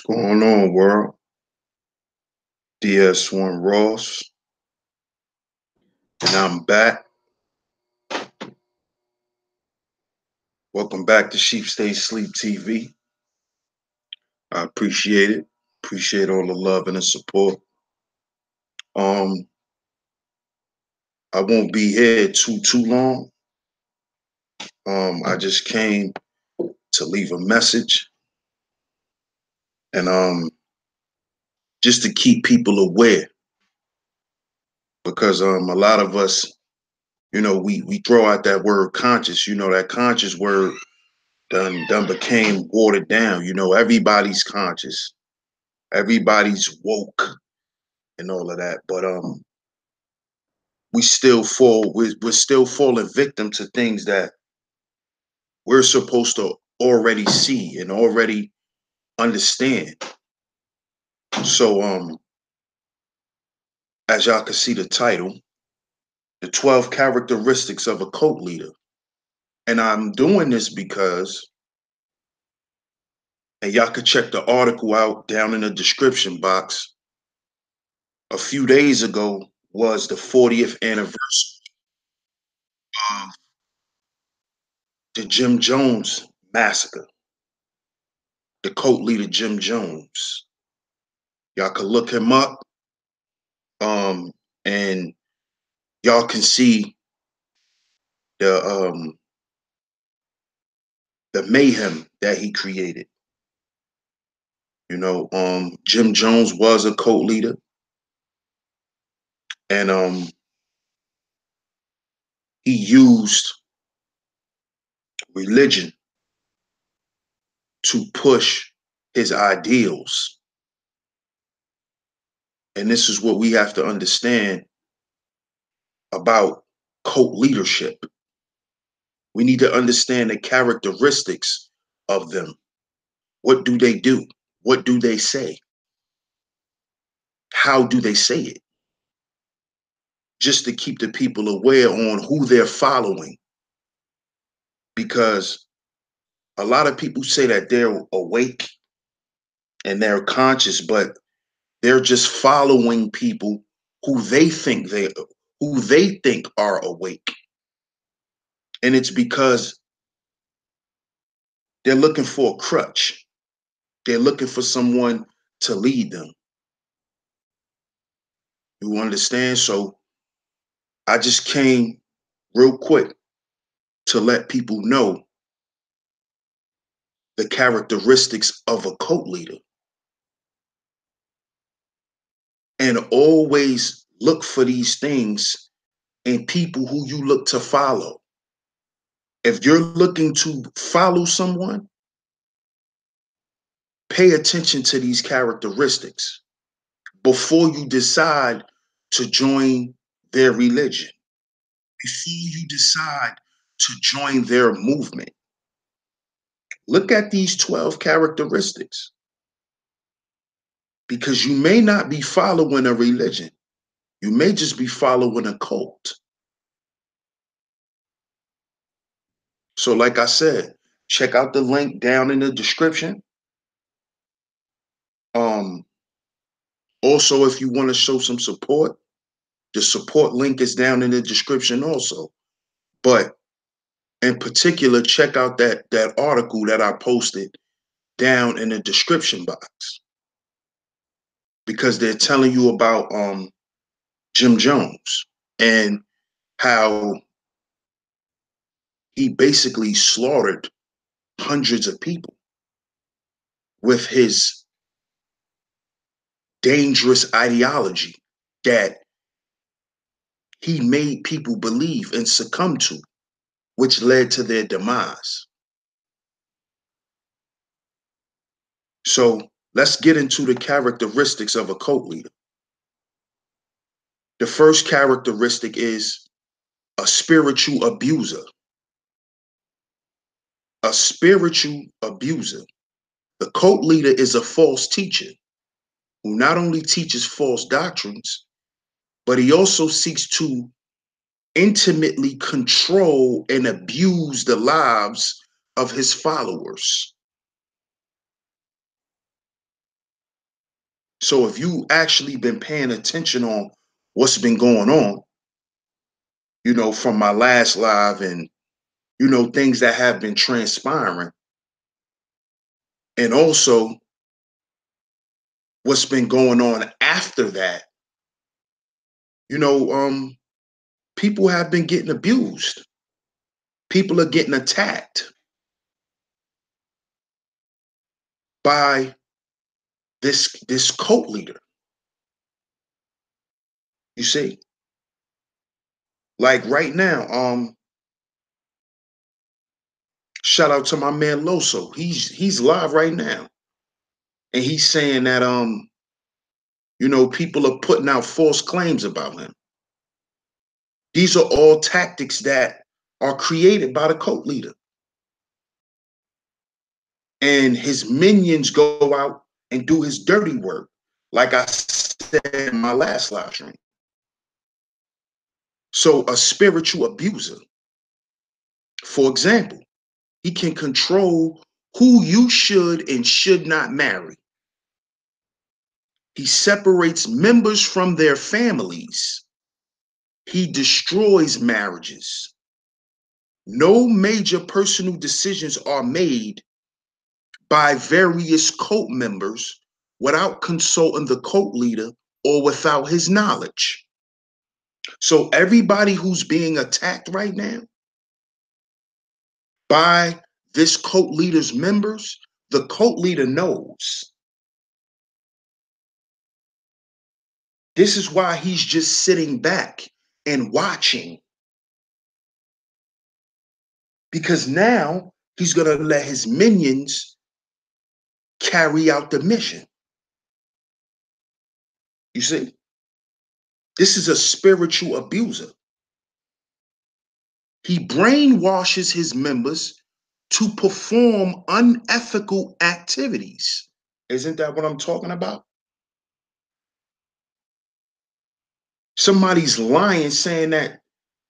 Going on, world? DS1 Ross, and I'm back. Welcome back to Sheep Stay Sleep TV. I appreciate it. Appreciate all the love and the support. Um, I won't be here too long. I just came to leave a message and just to keep people aware because a lot of us, we throw out that word conscious. That conscious word done became watered down. Everybody's conscious. Everybody's woke and all of that, but we're still falling victim to things that we're supposed to already see and already understand. So as y'all can see the title, the 12 characteristics of a cult leader. And I'm doing this because, and y'all could check the article out down in the description box. A few days ago was the 40th anniversary of the Jim Jones massacre, the cult leader Jim Jones. Y'all can look him up, and y'all can see the mayhem that he created. Jim Jones was a cult leader, and he used religion to push his ideals. And this is what we have to understand about cult leadership. We need to understand the characteristics of them. What do they do? What do they say? How do they say it? Just to keep the people aware on who they're following. Because a lot of people say that they're awake and they're conscious, but they're just following people who they think are awake. And it's because they're looking for a crutch. They're looking for someone to lead them. You understand? So I just came real quick to let people know the characteristics of a cult leader. And always look for these things in people who you look to follow. If you're looking to follow someone, pay attention to these characteristics before you decide to join their religion, before you decide to join their movement. Look at these 12 characteristics, because you may not be following a religion. You may just be following a cult. So like I said, check out the link down in the description. Also, if you want to show some support, the support link is down in the description also. But in particular, check out that article that I posted down in the description box, because they're telling you about Jim Jones and how he basically slaughtered hundreds of people with his dangerous ideology that he made people believe and succumb to, which led to their demise. So let's get into the characteristics of a cult leader. The first characteristic is a spiritual abuser. A spiritual abuser. The cult leader is a false teacher who not only teaches false doctrines, but he also seeks to intimately control and abuse the lives of his followers. So if you actually been paying attention on what's been going on, from my last live and, things that have been transpiring, and also what's been going on after that, you know, um, people have been getting abused. People are getting attacked by this cult leader. You see, like right now, shout out to my man Loso. He's live right now, and he's saying that people are putting out false claims about him. These are all tactics that are created by the cult leader, and his minions go out and do his dirty work, like I said in my last live stream. So a spiritual abuser, for example, he can control who you should and should not marry. He separates members from their families. He destroys marriages. No major personal decisions are made by various cult members without consulting the cult leader or without his knowledge. So everybody who's being attacked right now by this cult leader's members, the cult leader knows. This is why he's just sitting back and watching. Because now he's going to let his minions carry out the mission. You see, this is a spiritual abuser. He brainwashes his members to perform unethical activities. Isn't that what I'm talking about? Somebody's lying saying that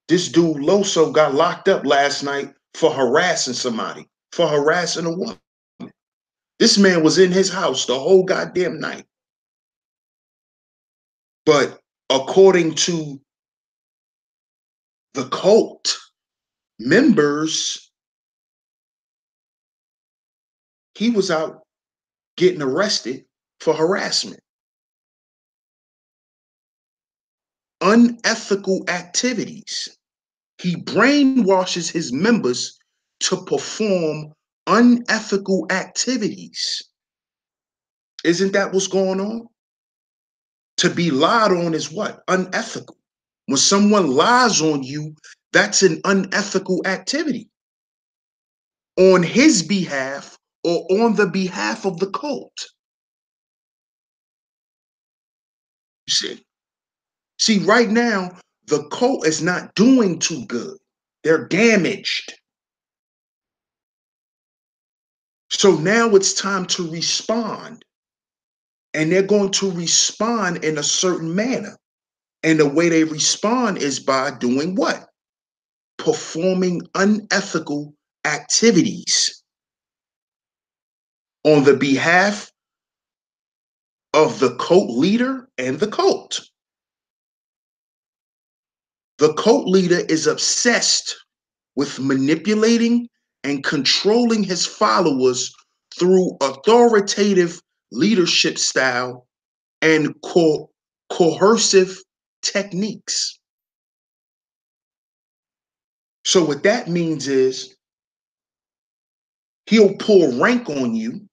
this dude Loso got locked up last night for harassing somebody, for harassing a woman. This man was in his house the whole goddamn night. But according to the cult members, he was out getting arrested for harassment. Unethical activities. He brainwashes his members to perform unethical activities. Isn't that what's going on? To be lied on is what? Unethical. When someone lies on you, that's an unethical activity on his behalf or on the behalf of the cult. You see? See, right now, the cult is not doing too good. They're damaged. So now it's time to respond. And they're going to respond in a certain manner. And the way they respond is by doing what? Performing unethical activities on the behalf of the cult leader and the cult. The cult leader is obsessed with manipulating and controlling his followers through authoritative leadership style and coercive techniques. So what that means is he'll pull rank on you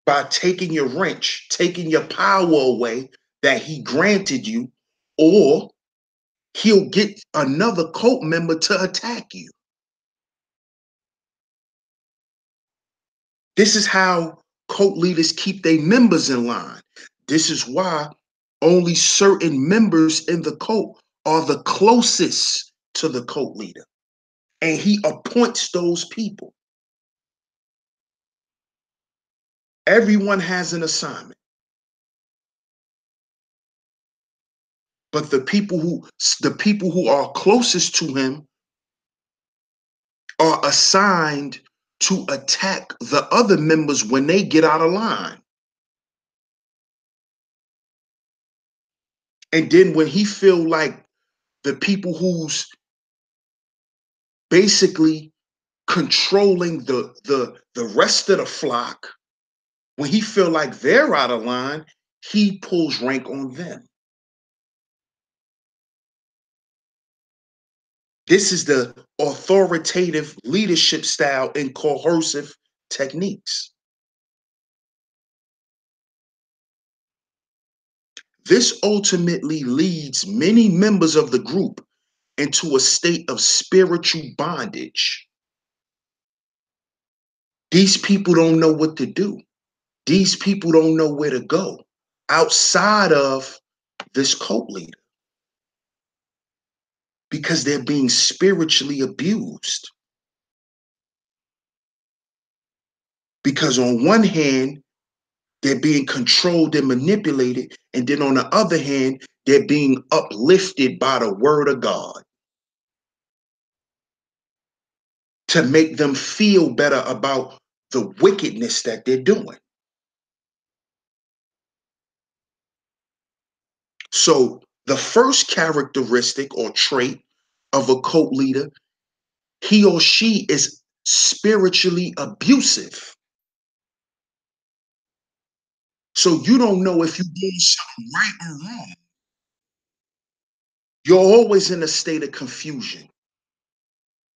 by taking your wrench, taking your power away that he granted you, or he'll get another cult member to attack you. This is how cult leaders keep their members in line. This is why only certain members in the cult are the closest to the cult leader. And he appoints those people. Everyone has an assignment. But the people who are closest to him are assigned to attack the other members when they get out of line. And then when he feel like the people who's basically controlling the rest of the flock, when he feel like they're out of line, he pulls rank on them. This is the authoritative leadership style and coercive techniques. This ultimately leads many members of the group into a state of spiritual bondage. These people don't know what to do. These people don't know where to go outside of this cult leader because they're being spiritually abused. Because on one hand, they're being controlled and manipulated, and then on the other hand, they're being uplifted by the word of God to make them feel better about the wickedness that they're doing. So the first characteristic or trait of a cult leader, he or she is spiritually abusive. So you don't know if you're doing something right or wrong. You're always in a state of confusion.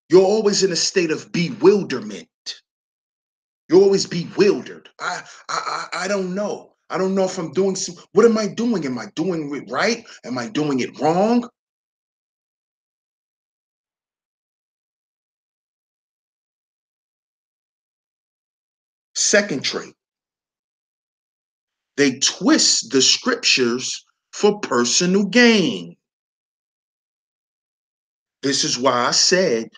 You're always in a state of bewilderment. You're always bewildered. I don't know. I don't know if I'm doing some. What am I doing? Am I doing it right? Am I doing it wrong? Second trait, they twist the scriptures for personal gain. This is why I said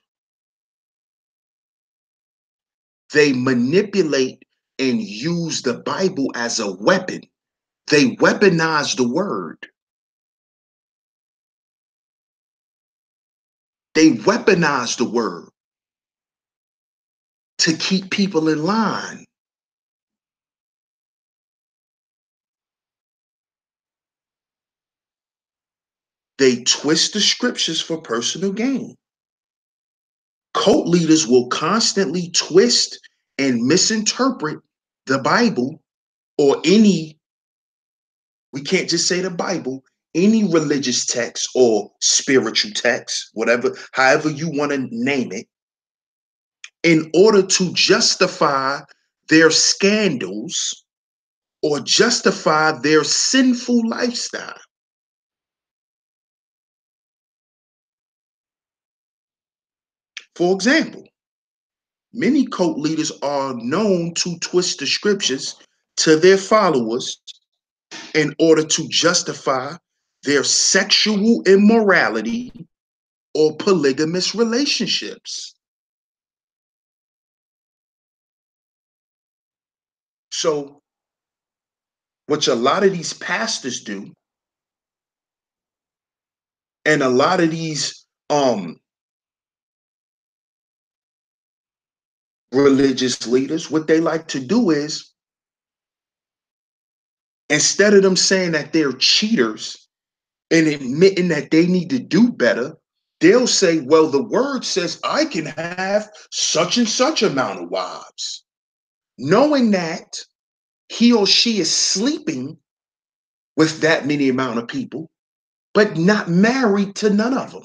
they manipulate and use the Bible as a weapon. They weaponize the word. They weaponize the word to keep people in line. They twist the scriptures for personal gain. Cult leaders will constantly twist and misinterpret the Bible or any, we can't just say the Bible, any religious text or spiritual text, whatever, however you want to name it, in order to justify their scandals or justify their sinful lifestyle. For example, many cult leaders are known to twist the scriptures to their followers in order to justify their sexual immorality or polygamous relationships. So, what a lot of these pastors do, and a lot of these religious leaders, what they like to do is, instead of them saying that they're cheaters and admitting that they need to do better, they'll say, well, the word says I can have such and such amount of wives, knowing that he or she is sleeping with that many amount of people, but not married to none of them,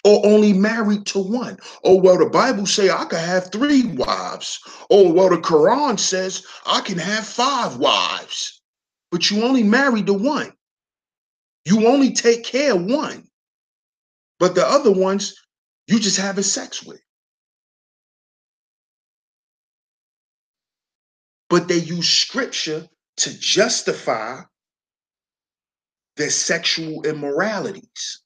or only married to one. Oh, well, the Bible say I can have 3 wives. Oh, well, the Quran says I can have 5 wives, but you only married to one. You only take care of one, but the other ones you just having sex with. But they use scripture to justify their sexual immoralities.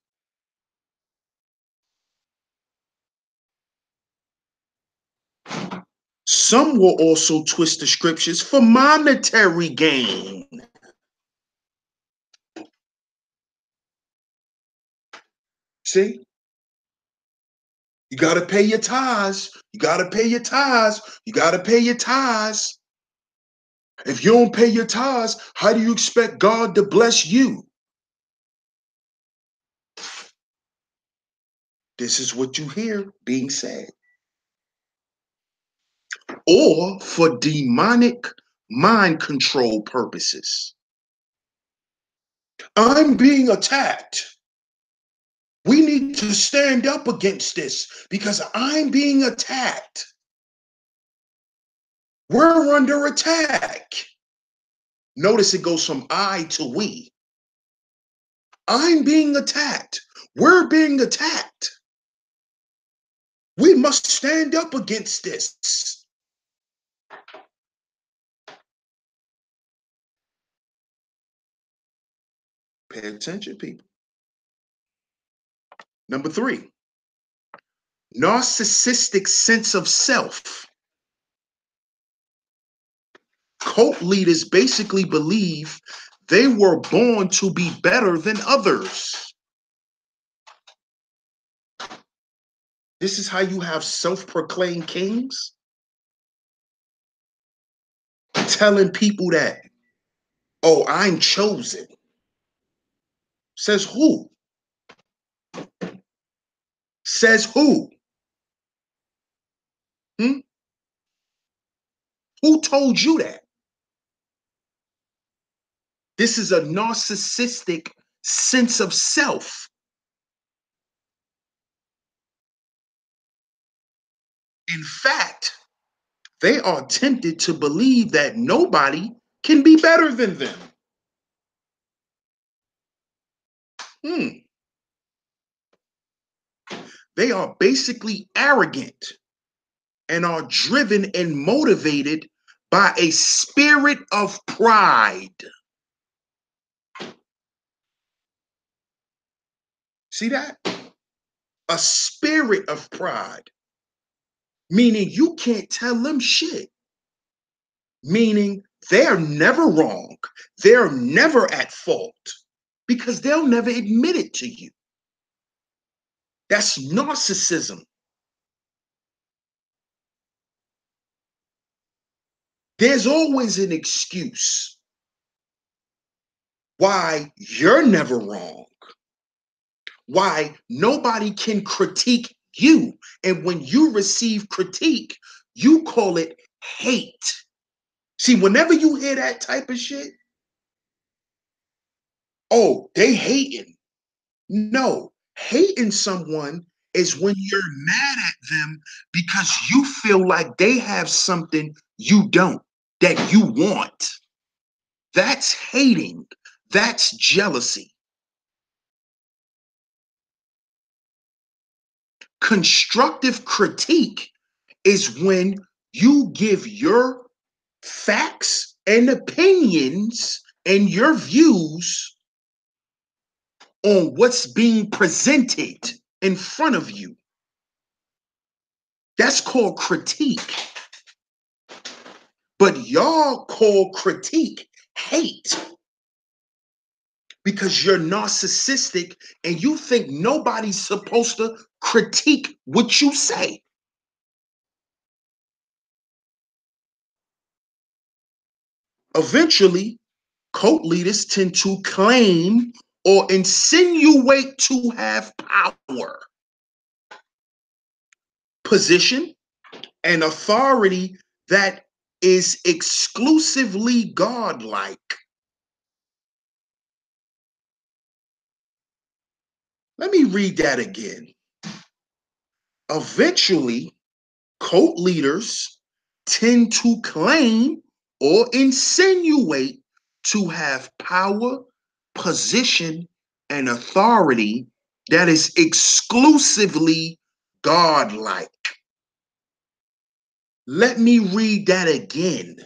Some will also twist the scriptures for monetary gain. See? You got to pay your tithes. You got to pay your tithes. You got to pay your tithes. If you don't pay your tithes, how do you expect God to bless you? This is what you hear being said. Or for demonic mind control purposes. I'm being attacked. We need to stand up against this because I'm being attacked. We're under attack. Notice it goes from I to we. I'm being attacked. We're being attacked. We must stand up against this. Pay attention, people. Number 3, narcissistic sense of self. Cult leaders basically believe they were born to be better than others. This is how you have self-proclaimed kings telling people that, oh, I'm chosen. Says who? Says who? Hmm? Who told you that? This is a narcissistic sense of self. In fact, they are tempted to believe that nobody can be better than them. They are basically arrogant and are driven and motivated by a spirit of pride. See that? A spirit of pride, meaning you can't tell them shit, meaning they're never wrong, they're never at fault because they'll never admit it to you. That's narcissism. There's always an excuse why you're never wrong, why nobody can critique you. And when you receive critique, you call it hate. See, whenever you hear that type of shit, oh, they hating. No, hating someone is when you're mad at them because you feel like they have something you don't, that you want. That's hating. That's jealousy. Constructive critique is when you give your facts and opinions and your views on what's being presented in front of you. That's called critique. But y'all call critique hate because you're narcissistic and you think nobody's supposed to critique what you say. Eventually, cult leaders tend to claim or insinuate to have power, position, and authority that is exclusively godlike. Let me read that again. Eventually, cult leaders tend to claim or insinuate to have power, position, and authority that is exclusively godlike. Let me read that again.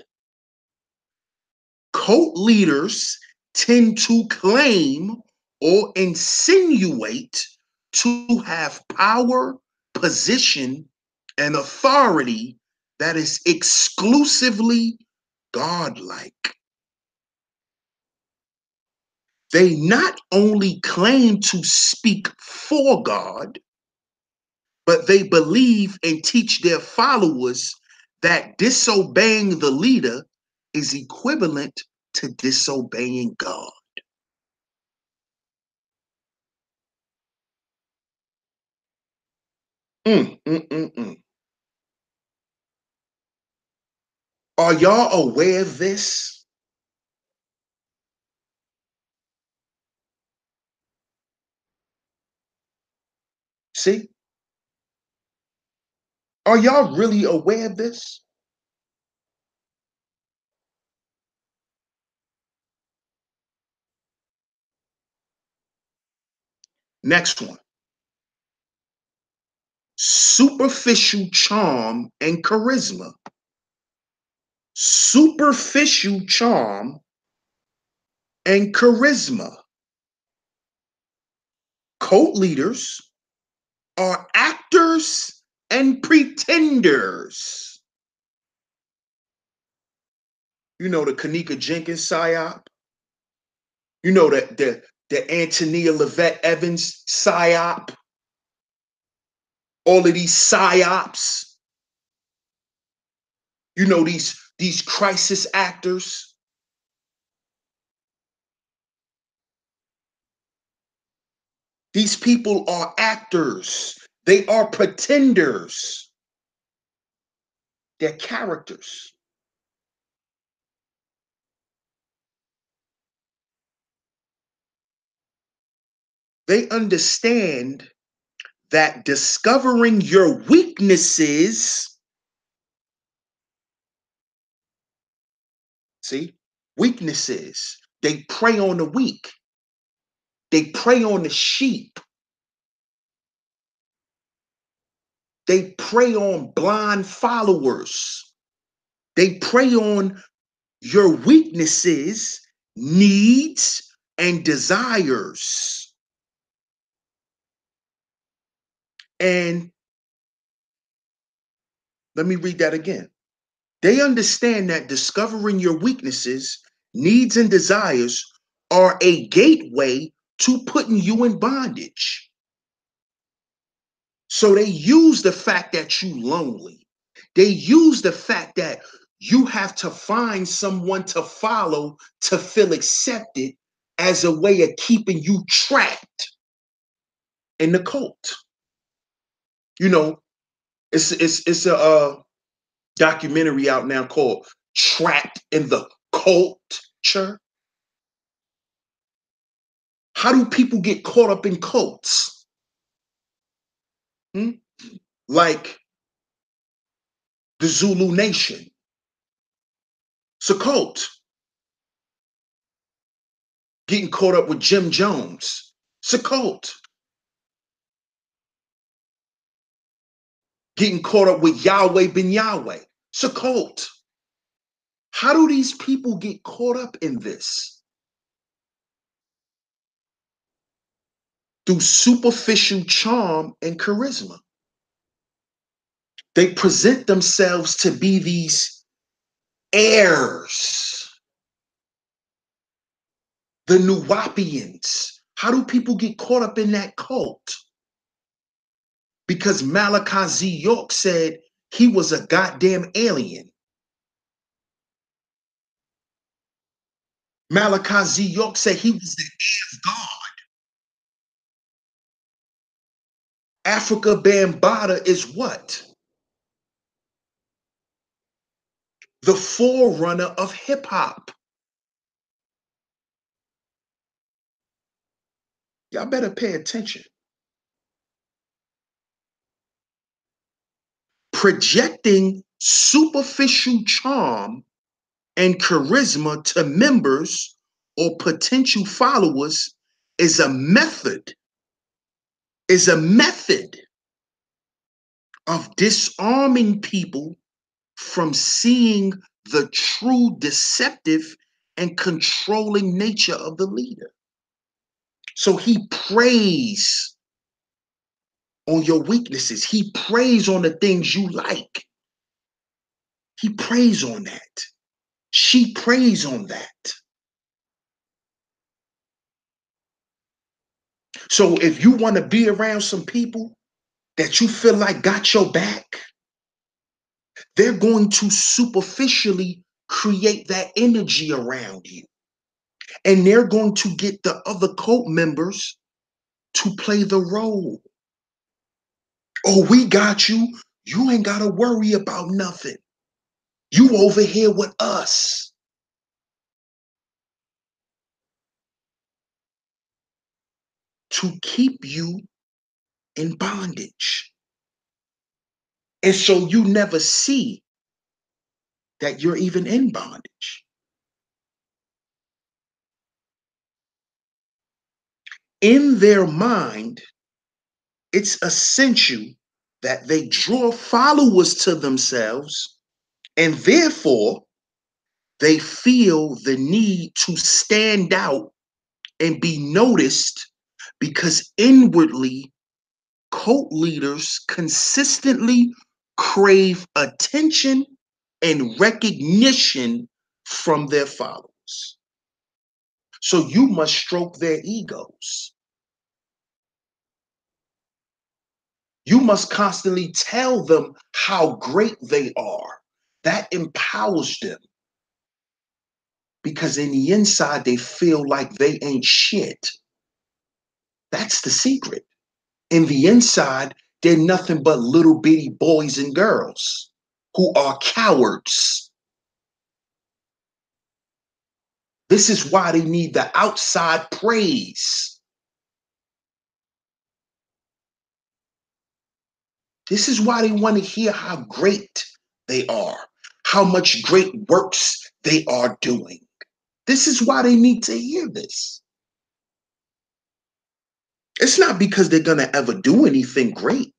Cult leaders tend to claim or insinuate to have power, position, and authority that is exclusively godlike. They not only claim to speak for God, but they believe and teach their followers that disobeying the leader is equivalent to disobeying God. Mm, mm, mm, mm. Are y'all aware of this? See? Are y'all really aware of this? Next one. Superficial charm and charisma. Superficial charm and charisma. Cult leaders are actors and pretenders. You know the Kanika Jenkins psyop. You know the Antonia Levette Evans psyop. All of these psyops. You know these crisis actors. These people are actors. They are pretenders. They're characters. They understand that discovering your weaknesses, see, weaknesses, they prey on the weak. They prey on the sheep. They prey on blind followers. They prey on your weaknesses, needs, and desires. And let me read that again. They understand that discovering your weaknesses, needs, and desires are a gateway to putting you in bondage. So they use the fact that you lonely. They use the fact that you have to find someone to follow to feel accepted as a way of keeping you trapped in the cult. You know, it's a documentary out now called "Trapped in the Culture." How do people get caught up in cults? Hmm? Like the Zulu Nation. It's a cult. Getting caught up with Jim Jones. It's a cult. Getting caught up with Yahweh Ben Yahweh. It's a cult. How do these people get caught up in this? Through superficial charm and charisma. They present themselves to be these heirs, the Nuwapians. How do people get caught up in that cult? Because Malachi Z. York said he was a goddamn alien. Malachi Z. York said he was the heir of God. Africa Bambaataa is what? The forerunner of hip hop. Y'all better pay attention. Projecting superficial charm and charisma to members or potential followers is a method, of disarming people from seeing the true deceptive and controlling nature of the leader. So he preys on your weaknesses. He preys on the things you like. He preys on that. She preys on that. So if you want to be around some people that you feel like got your back, they're going to superficially create that energy around you. And they're going to get the other cult members to play the role. Oh, we got you. You ain't got to worry about nothing. You over here with us. To keep you in bondage. And so you never see that you're even in bondage. In their mind, it's essential that they draw followers to themselves, and therefore they feel the need to stand out and be noticed, because inwardly cult leaders consistently crave attention and recognition from their followers. So you must stroke their egos. You must constantly tell them how great they are. That empowers them, because in the inside they feel like they ain't shit. That's the secret. In the inside, they're nothing but little bitty boys and girls who are cowards. This is why they need the outside praise. This is why they want to hear how great they are, how much great works they are doing. This is why they need to hear this. It's not because they're going to ever do anything great.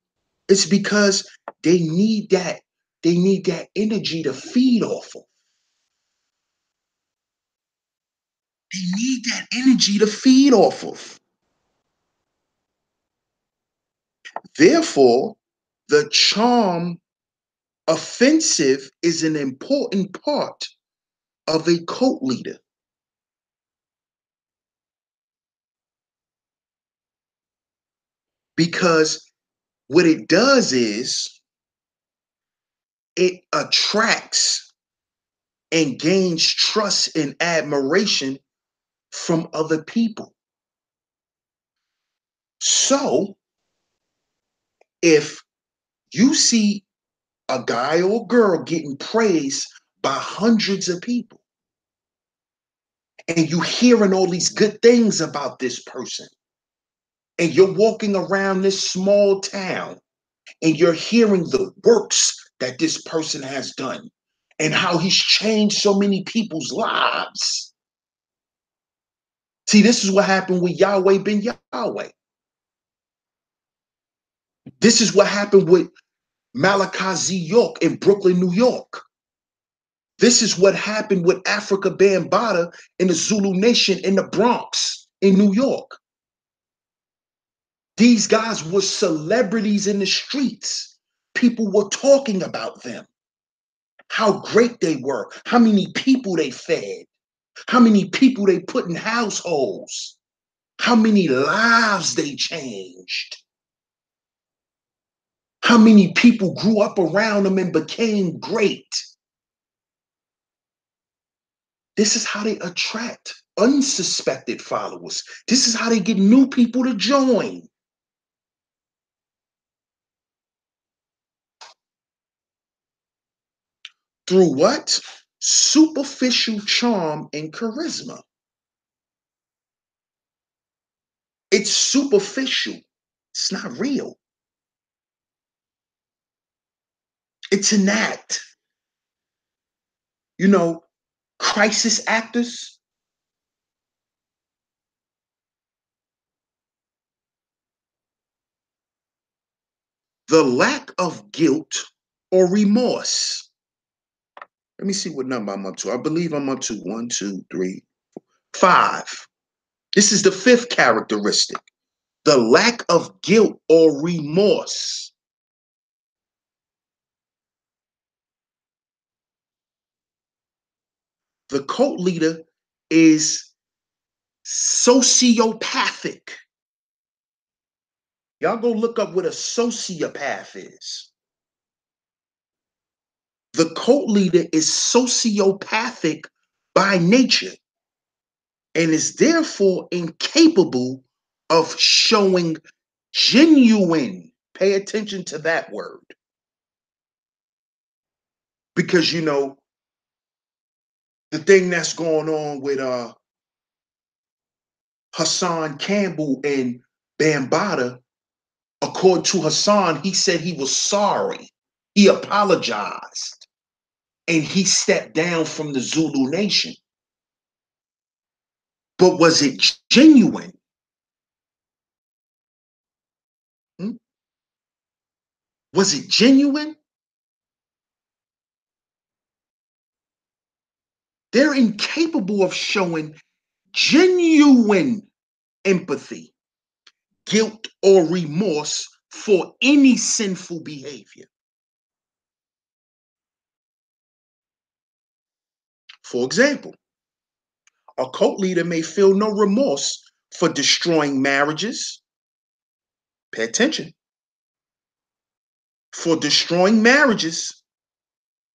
It's because they need that. They need that energy to feed off of. They need that energy to feed off of. Therefore, the charm offensive is an important part of a cult leader. Because what it does is it attracts and gains trust and admiration from other people. So if you see a guy or girl getting praised by hundreds of people, and you hearing all these good things about this person, and you're walking around this small town and you're hearing the works that this person has done and how he's changed so many people's lives. See, this is what happened with Yahweh ben Yahweh. This is what happened with Malachi Z. York in Brooklyn, New York. This is what happened with Africa Bambaataa in the Zulu Nation in the Bronx in New York. These guys were celebrities in the streets. People were talking about them, how great they were, how many people they fed, how many people they put in households, how many lives they changed, how many people grew up around them and became great. This is how they attract unsuspected followers. This is how they get new people to join. Through what? Superficial charm and charisma. It's superficial. It's not real. It's an act. You know, crisis actors, the lack of guilt or remorse. Let me see what number I'm up to. I believe I'm up to 1, 2, 3, 5. This is the fifth characteristic, the lack of guilt or remorse. The cult leader is sociopathic. Y'all go look up what a sociopath is. The cult leader is sociopathic by nature and is therefore incapable of showing genuine, pay attention to that word, because the thing that's going on with Hassan Campbell and Bambaataa, according to Hassan, he said he was sorry, he apologized, and he stepped down from the Zulu nation. But was it genuine? Hmm? Was it genuine? They're incapable of showing genuine empathy, guilt, or remorse for any sinful behavior. For example, a cult leader may feel no remorse for destroying marriages. Pay attention. For destroying marriages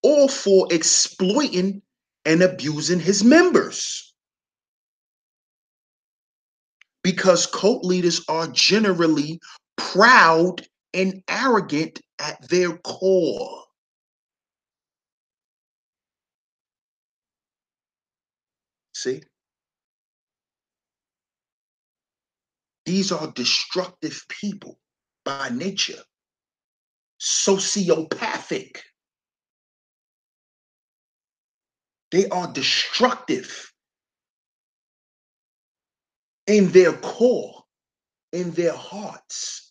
or for exploiting and abusing his members. Because cult leaders are generally proud and arrogant at their core. See? These are destructive people by nature, sociopathic. They are destructive in their core, in their hearts.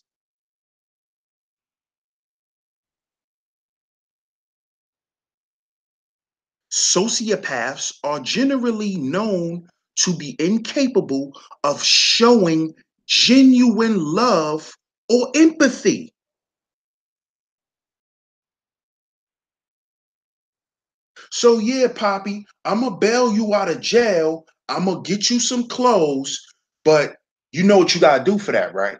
Sociopaths are generally known to be incapable of showing genuine love or empathy. So yeah, Poppy, I'm gonna bail you out of jail. I'm gonna get you some clothes, but you know what you gotta do for that, right?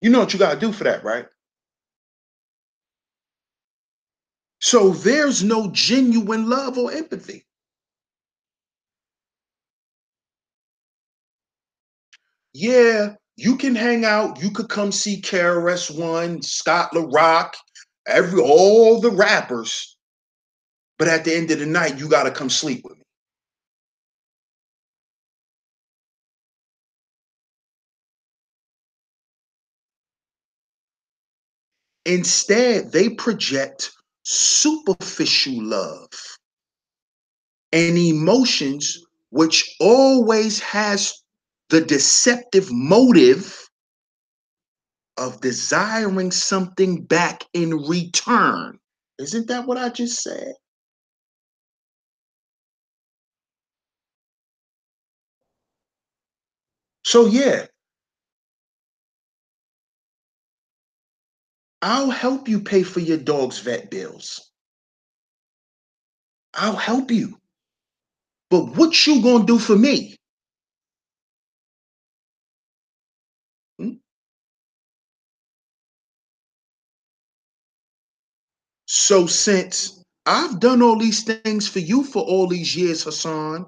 You know what you gotta do for that, right? So there's no genuine love or empathy. Yeah, you can hang out. You could come see KRS-One, Scott LaRock, all the rappers. But at the end of the night, you gotta come sleep with me. Instead, they project superficial love and emotions, which always has the deceptive motive of desiring something back in return. Isn't that what I just said? So, yeah, I'll help you pay for your dog's vet bills. I'll help you. But what you gonna do for me? Hmm? So since I've done all these things for you for all these years, Hassan,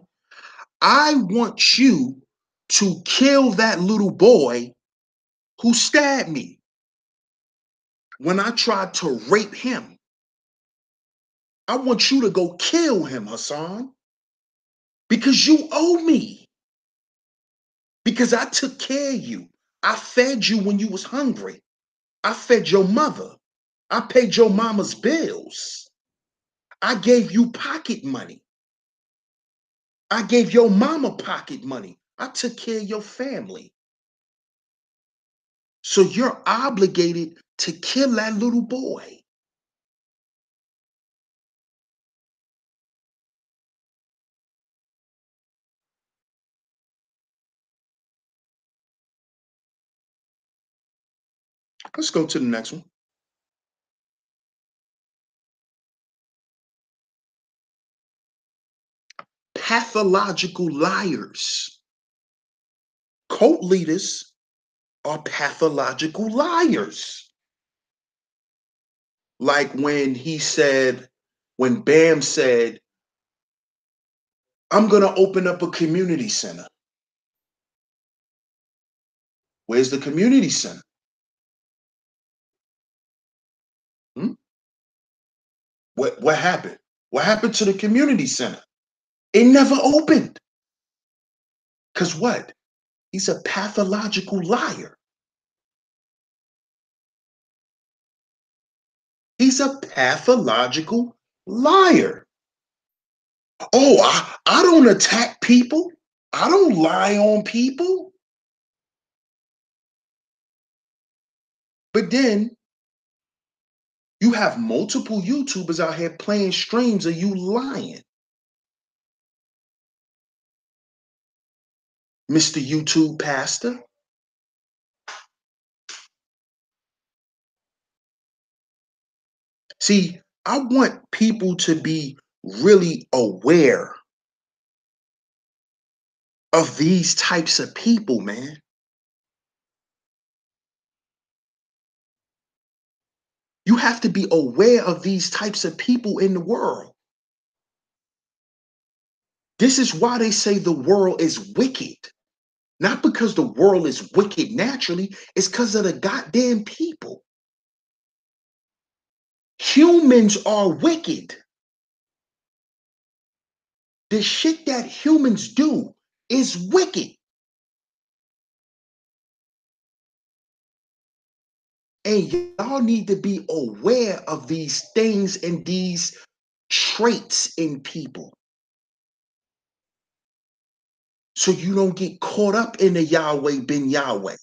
I want you to kill that little boy who stabbed me when I tried to rape him. I want you to go kill him, Hassan, because you owe me. Because I took care of you. I fed you when you was hungry. I fed your mother. I paid your mama's bills. I gave you pocket money. I gave your mama pocket money. I took care of your family. So you're obligated to kill that little boy. Let's go to the next one. Pathological liars. Cult leaders are pathological liars. Like when Bam said, I'm going to open up a community center. Where's the community center? Hmm? What happened? What happened to the community center? It never opened. Because what? He's a pathological liar. He's a pathological liar. Oh, I don't attack people. I don't lie on people. But then you have multiple YouTubers out here playing streams of you lying. Mr. YouTube pastor. See, I want people to be really aware of these types of people, man. You have to be aware of these types of people in the world. This is why they say the world is wicked. Not because the world is wicked naturally, it's because of the goddamn people. Humans are wicked. The shit that humans do is wicked. And y'all need to be aware of these things and these traits in people. So you don't get caught up in the Yahweh ben Yahweh.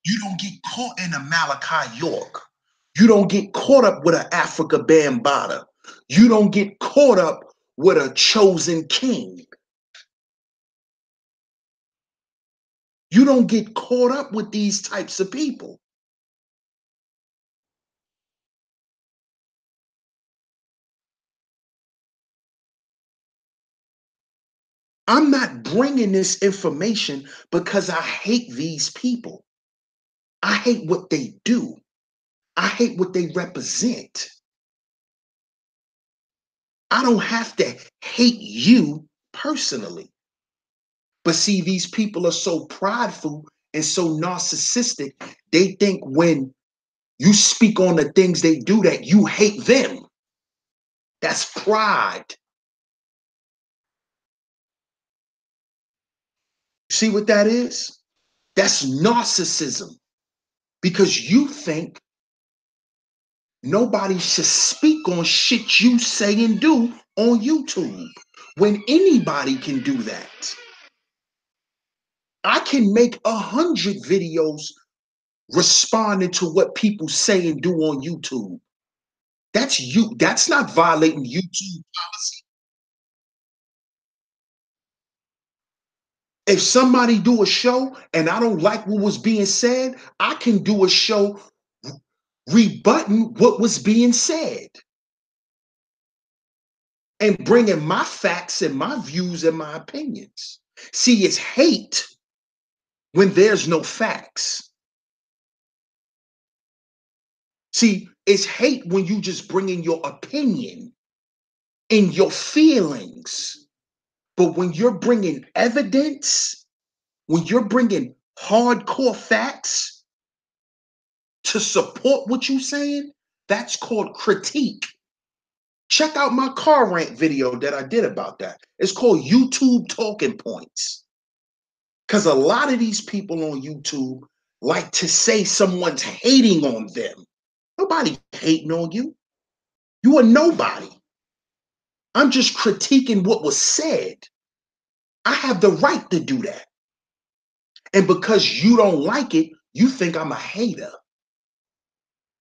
You don't get caught in a Malachi York. You don't get caught up with an Africa Bambaataa. You don't get caught up with a chosen king. You don't get caught up with these types of people. I'm not bringing this information because I hate these people. I hate what they do. I hate what they represent. I don't have to hate you personally. But see, these people are so prideful and so narcissistic, they think when you speak on the things they do that you hate them. That's pride. See what that is? That's narcissism. Because you think nobody should speak on shit you say and do on YouTube when anybody can do that. I can make 100 videos responding to what people say and do on YouTube. That's you. That's not violating YouTube policy. If somebody do a show and I don't like what was being said, I can do a show rebutting what was being said and bringing my facts and my views and my opinions. See, it's hate when there's no facts. See, it's hate when you just bring in your opinion and your feelings. But when you're bringing evidence, when you're bringing hardcore facts to support what you're saying, that's called critique. Check out my car rant video that I did about that. It's called YouTube Talking Points. Because a lot of these people on YouTube like to say someone's hating on them. Nobody hating on you. You are nobody. I'm just critiquing what was said. I have the right to do that. And because you don't like it, you think I'm a hater.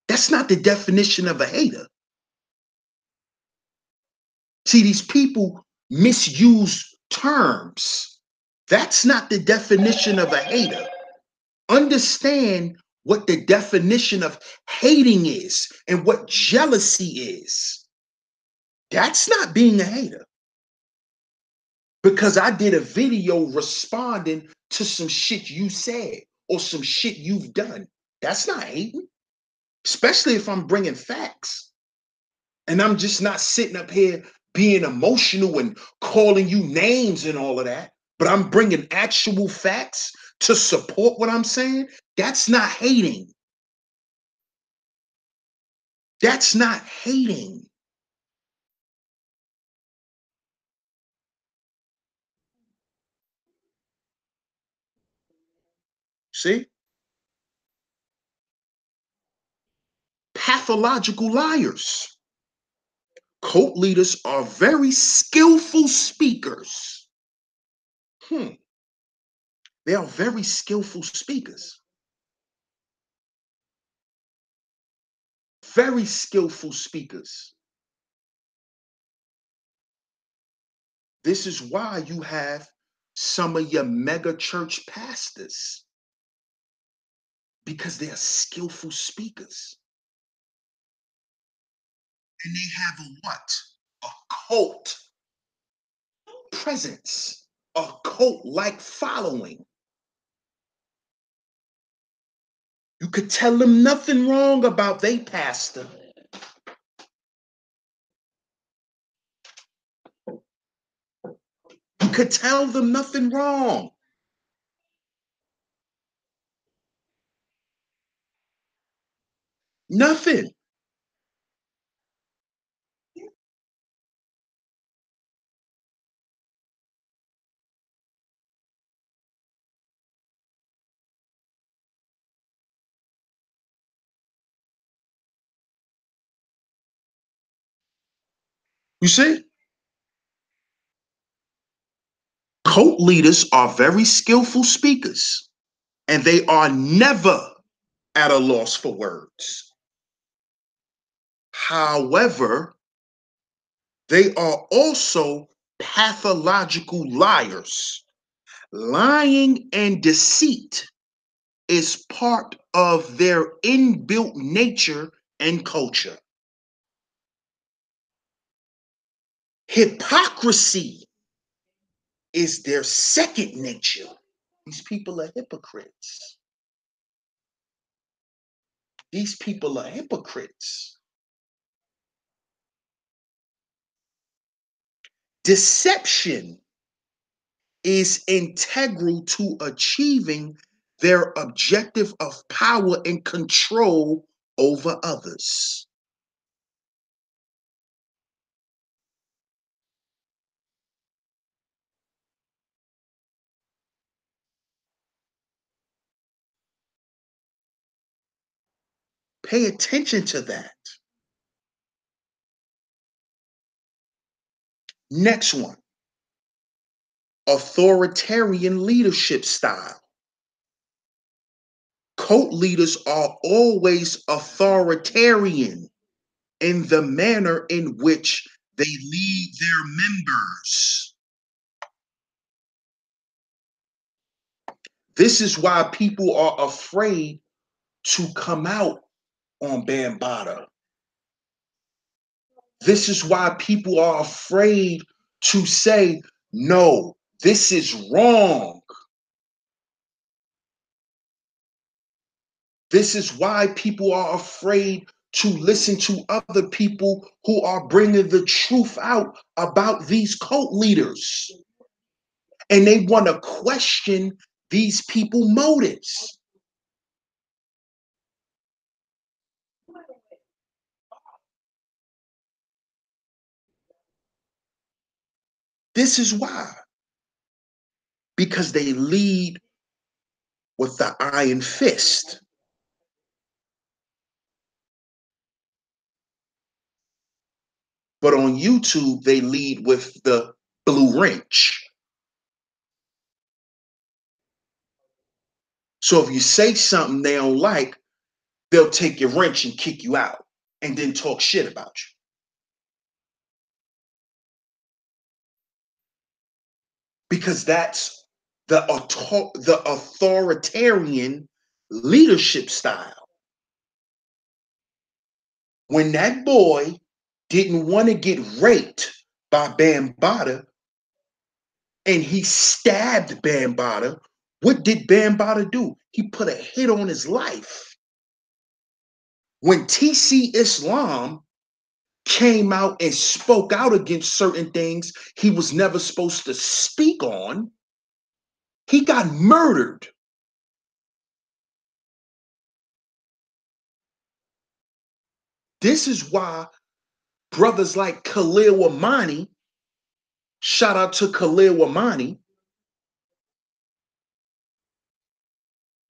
That's not the definition of a hater. See, these people misuse terms. That's not the definition of a hater. Understand what the definition of hating is and what jealousy is. That's not being a hater. because I did a video responding to some shit you said or some shit you've done. That's not hating, especially if I'm bringing facts. And I'm just not sitting up here being emotional and calling you names and all of that, but I'm bringing actual facts to support what I'm saying. That's not hating. That's not hating. See? Pathological liars. Cult leaders are very skillful speakers. They are very skillful speakers. Very skillful speakers. This is why you have some of your mega church pastors, because they are skillful speakers. And they have a what? A cult presence, a cult-like following. You could tell them nothing wrong about their pastor. You could tell them nothing wrong. Nothing. You see? Cult leaders are very skillful speakers, and they are never at a loss for words. However, they are also pathological liars. Lying and deceit is part of their inbuilt nature and culture. Hypocrisy is their second nature. These people are hypocrites. These people are hypocrites. Deception is integral to achieving their objective of power and control over others. Pay attention to that. Next one, authoritarian leadership style. Cult leaders are always authoritarian in the manner in which they lead their members. This is why people are afraid to come out on Bambaataa. This is why people are afraid to say, no, this is wrong. This is why people are afraid to listen to other people who are bringing the truth out about these cult leaders. And they want to question these people's motives. This is why. Because they lead with the iron fist. But on YouTube, they lead with the blue wrench. So if you say something they don't like, they'll take your wrench and kick you out and then talk shit about you. Because that's the authoritarian leadership style. When that boy didn't want to get raped by Bambaataa, and he stabbed Bambaataa, what did Bambaataa do? He put a hit on his life. When TC Islam came out and spoke out against certain things he was never supposed to speak on, he got murdered. This is why brothers like Khalil Amani, shout out to Khalil Amani,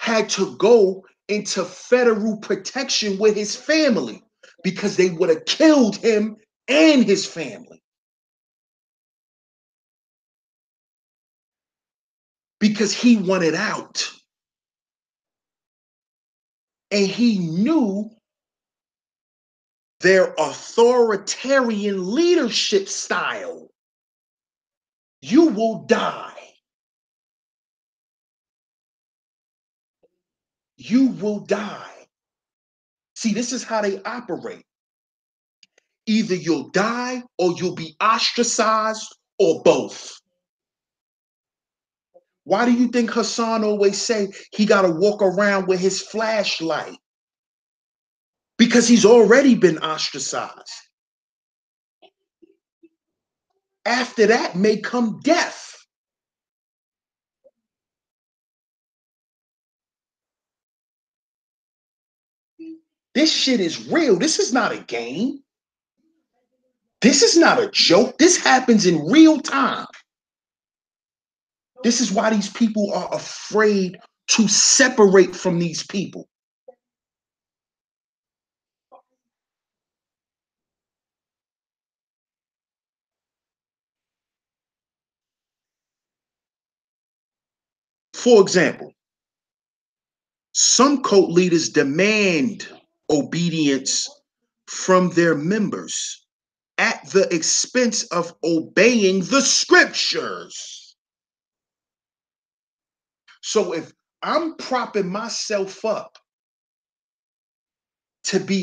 had to go into federal protection with his family because they would have killed him and his family. Because he wanted out. And he knew their authoritarian leadership style. You will die. You will die. See, this is how they operate. Either you'll die or you'll be ostracized or both. Why do you think Hassan always say he got to walk around with his flashlight? Because he's already been ostracized. After that may come death. This shit is real. This is not a game. This is not a joke. This happens in real time. This is why these people are afraid to separate from these people. For example, some cult leaders demand obedience from their members at the expense of obeying the scriptures. So if I'm propping myself up to be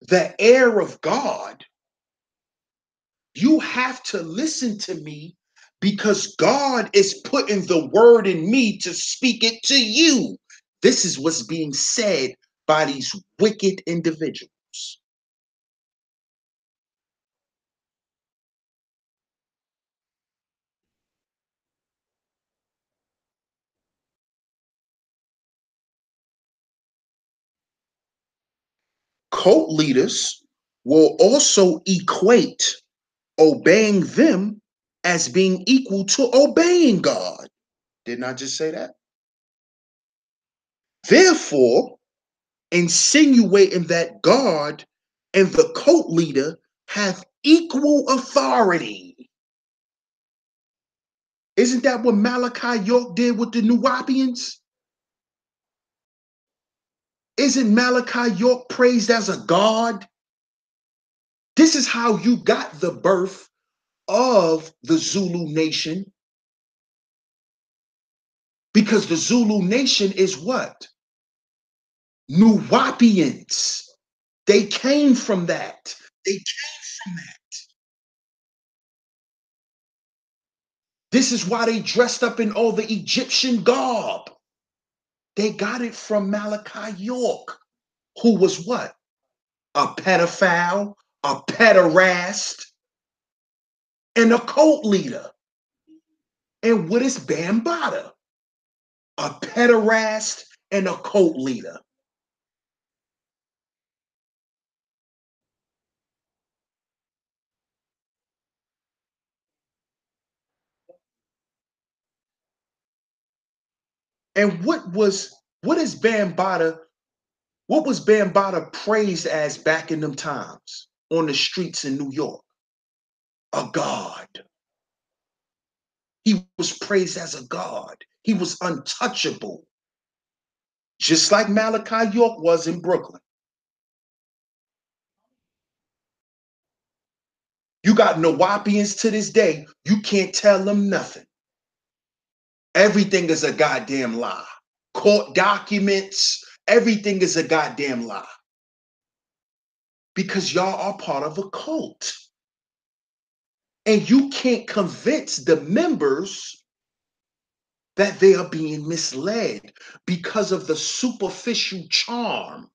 the heir of God, you have to listen to me because God is putting the word in me to speak it to you. This is what's being said by these wicked individuals. Cult leaders will also equate obeying them as being equal to obeying God. Didn't I just say that? Therefore, insinuating that God and the cult leader have equal authority. Isn't that what Malachi York did with the Nuwapians? Isn't Malachi York praised as a god? This is how you got the birth of the Zulu nation. Because the Zulu nation is what? Nuwapians. They came from that. They came from that. This is why they dressed up in all the Egyptian garb. They got it from Malachi York, who was what? A pedophile, a pederast, and a cult leader. And what is Bambaataa? A pederast and a cult leader. And what is Bambaataa? What was Bambaataa praised as back in them times on the streets in New York? A god. He was praised as a god. He was untouchable. Just like Malachi York was in Brooklyn. You got Nawapians to this day, you can't tell them nothing. Everything is a goddamn lie. Court documents, everything is a goddamn lie. Because y'all are part of a cult. And you can't convince the members that they are being misled because of the superficial charm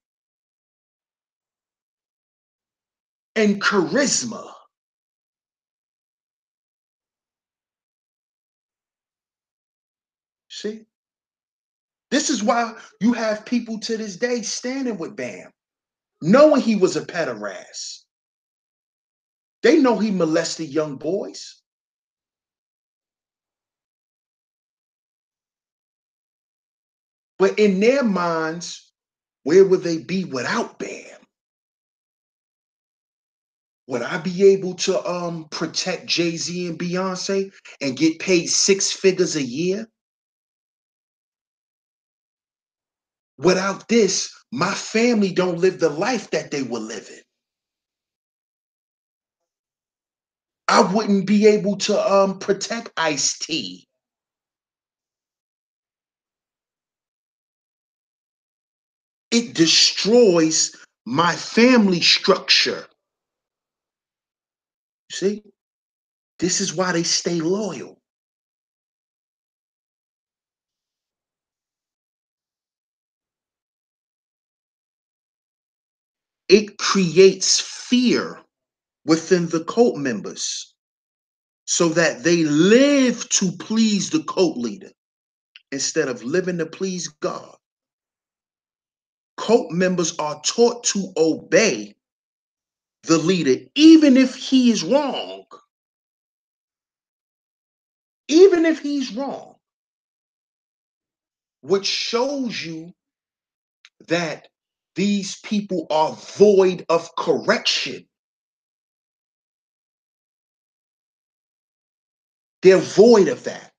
and charisma. See? This is why you have people to this day standing with Bam, knowing he was a pederast. They know he molested young boys. But in their minds, where would they be without Bam? Would I be able to protect Jay-Z and Beyonce and get paid 6 figures a year? Without this, my family don't live the life that they were living. I wouldn't be able to protect Ice-T. It destroys my family structure. See? This is why they stay loyal. It creates fear within the cult members so that they live to please the cult leader instead of living to please God. Cult members are taught to obey the leader, even if he is wrong. Even if he's wrong, which shows you that these people are void of correction. They're void of that.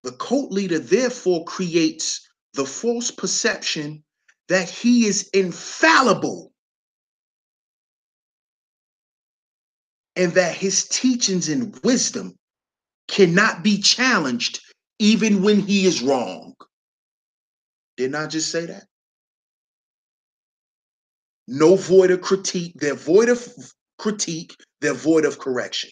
The cult leader therefore creates the false perception that he is infallible and that his teachings and wisdom cannot be challenged even when he is wrong. Didn't I just say that? No void of critique. They're void of critique. They're void of correction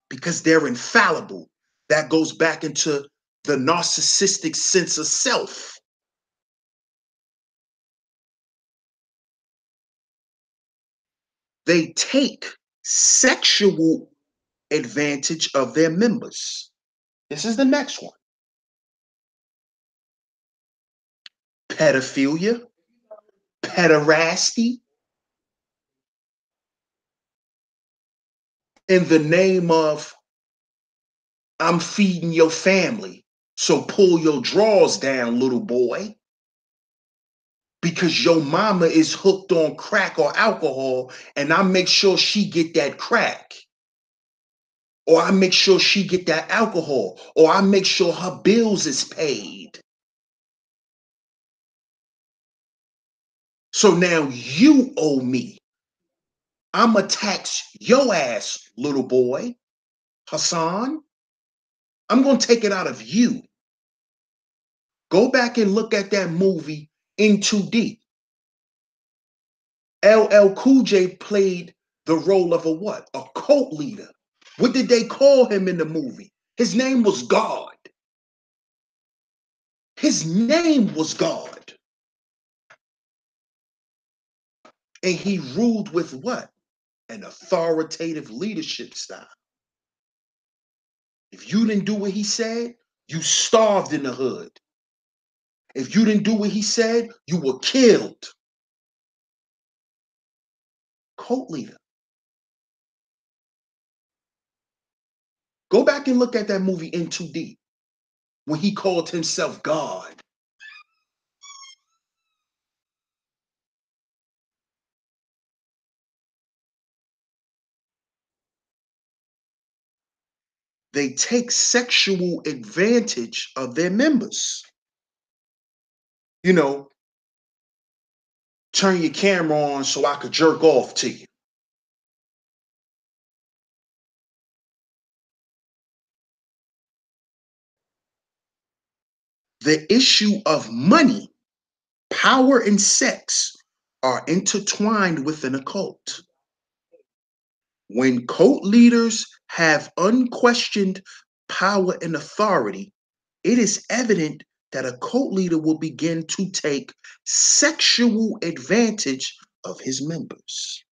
because they're infallible. That goes back into the narcissistic sense of self. They take sexual advantage of their members. This is the next one. Pedophilia, pederasty, in the name of I'm feeding your family. So pull your drawers down, little boy. Because your mama is hooked on crack or alcohol, and I make sure she get that crack. Or I make sure she get that alcohol. Or I make sure her bills is paid. So now you owe me. I'ma tax your ass, little boy. Hassan, I'm gonna take it out of you. Go back and look at that movie In Too Deep. LL Cool J played the role of a what? A cult leader. What did they call him in the movie? His name was God. His name was God. And he ruled with what? An authoritative leadership style. If you didn't do what he said, you starved in the hood. If you didn't do what he said, you were killed. Cult leader. Go back and look at that movie In Too Deep when he called himself God. They take sexual advantage of their members. You know, turn your camera on so I could jerk off to you. The issue of money, Power and sex are intertwined within a cult. When cult leaders have unquestioned power and authority, it is evident that a cult leader will begin to take sexual advantage of his members.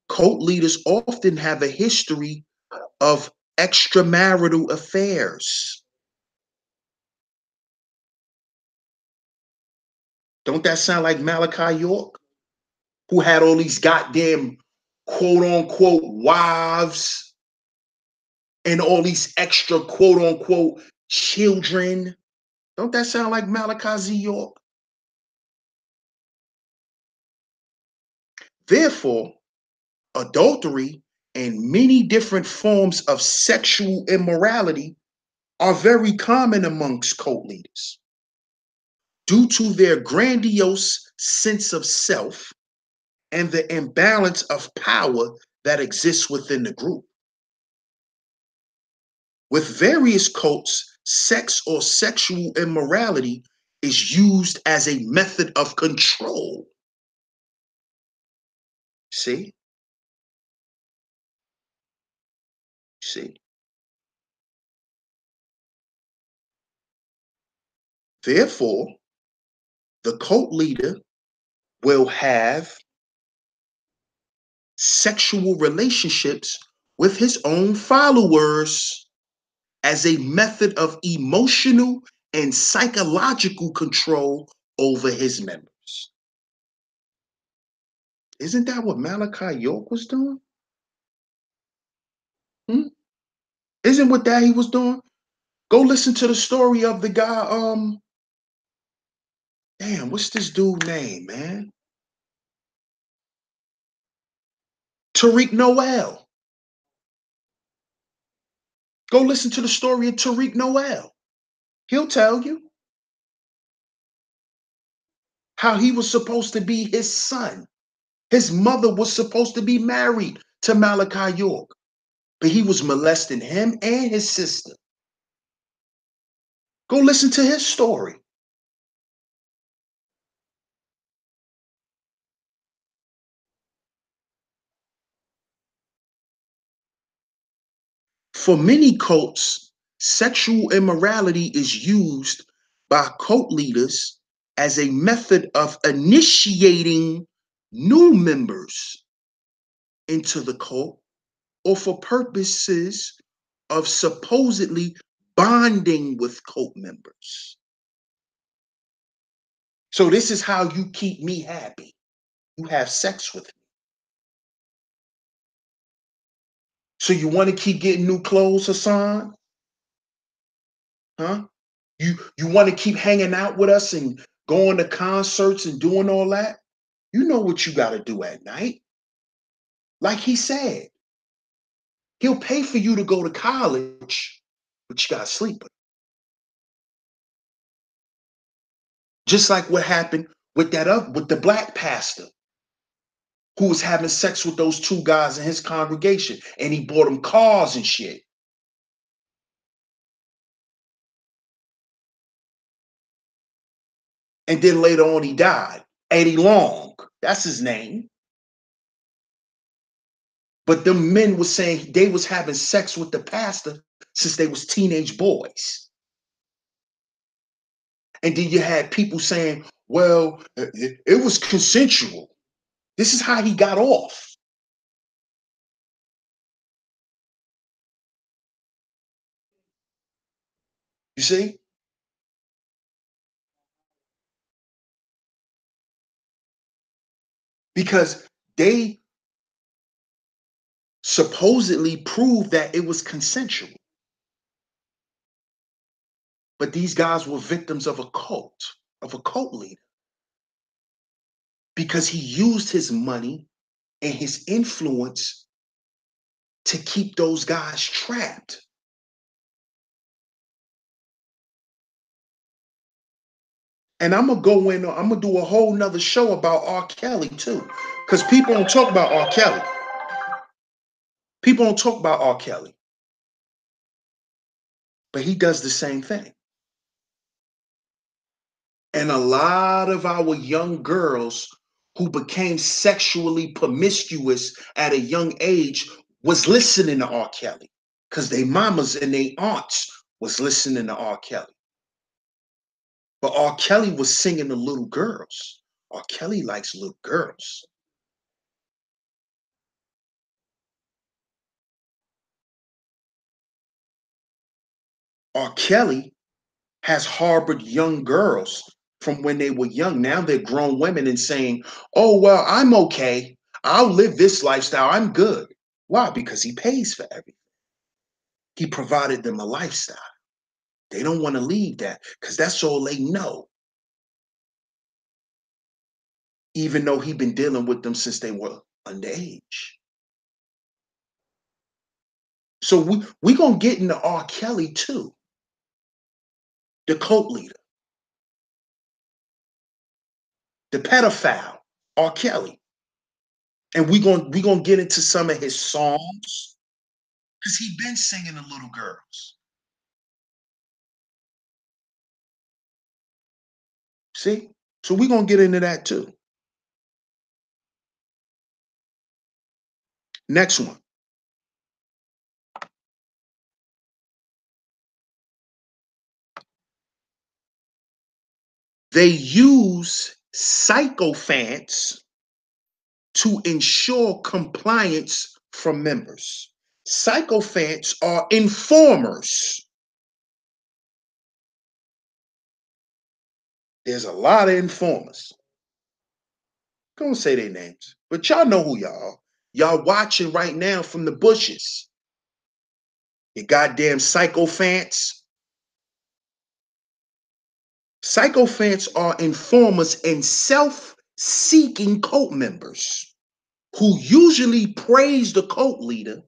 Cult leaders often have a history of extramarital affairs. Don't that sound like Malachi York, who had all these goddamn quote unquote wives and all these extra quote unquote children? Don't that sound like Malachi Z. York? Therefore, adultery and many different forms of sexual immorality are very common amongst cult leaders due to their grandiose sense of self and the imbalance of power that exists within the group. With various cults, sex or sexual immorality is used as a method of control. See? See? Therefore, the cult leader will have sexual relationships with his own followers as a method of emotional and psychological control over his members. Isn't that what Malachi York was doing? Hmm? Isn't what that he was doing? Go listen to the story of the guy, damn, what's this dude name, man? Tariq Noel. Go listen to the story of Tariq Noel. He'll tell you how he was supposed to be his son. His mother was supposed to be married to Malachi York, but he was molesting him and his sister. Go listen to his story. For many cults, sexual immorality is used by cult leaders as a method of initiating new members into the cult or for purposes of supposedly bonding with cult members. So this is how you keep me happy. You have sex with me. So you want to keep getting new clothes, Hassan? Huh? You want to keep hanging out with us and going to concerts and doing all that? You know what you got to do at night. Like he said, he'll pay for you to go to college, but you got to sleep with him. Just like what happened with with the black pastor who was having sex with those two guys in his congregation, and he bought them cars and shit. And then later on, he died. Eddie Long, that's his name. But the men was saying they was having sex with the pastor since they was teenage boys. And then you had people saying, well, it was consensual. This is how he got off. You see? Because they supposedly proved that it was consensual. But these guys were victims of a cult leader, because he used his money and his influence to keep those guys trapped. And I'm gonna do a whole nother show about R. Kelly too. Because people don't talk about R. Kelly. People don't talk about R. Kelly. But he does the same thing. And a lot of our young girls who became sexually promiscuous at a young age was listening to R. Kelly because they mamas and they aunts was listening to R. Kelly. But R. Kelly was singing to little girls. R. Kelly likes little girls. R. Kelly has harbored young girls from when they were young. Now they're grown women and saying, oh, well, I'm okay. I'll live this lifestyle. I'm good. Why? Because he pays for everything. He provided them a lifestyle. They don't want to leave that because that's all they know. Even though he's been dealing with them since they were underage. So we going to get into R. Kelly too, the cult leader, the pedophile, R. Kelly. And we gonna get into some of his songs because he been singing to little girls. See? So we're gonna get into that too. Next one. They use sycophants to ensure compliance from members. Sycophants are informers. There's a lot of informers. Gonna say their names, but y'all know who y'all are. Y'all watching right now from the bushes. You goddamn sycophants. Sycophants are informers and self-seeking cult members who usually praise the cult leader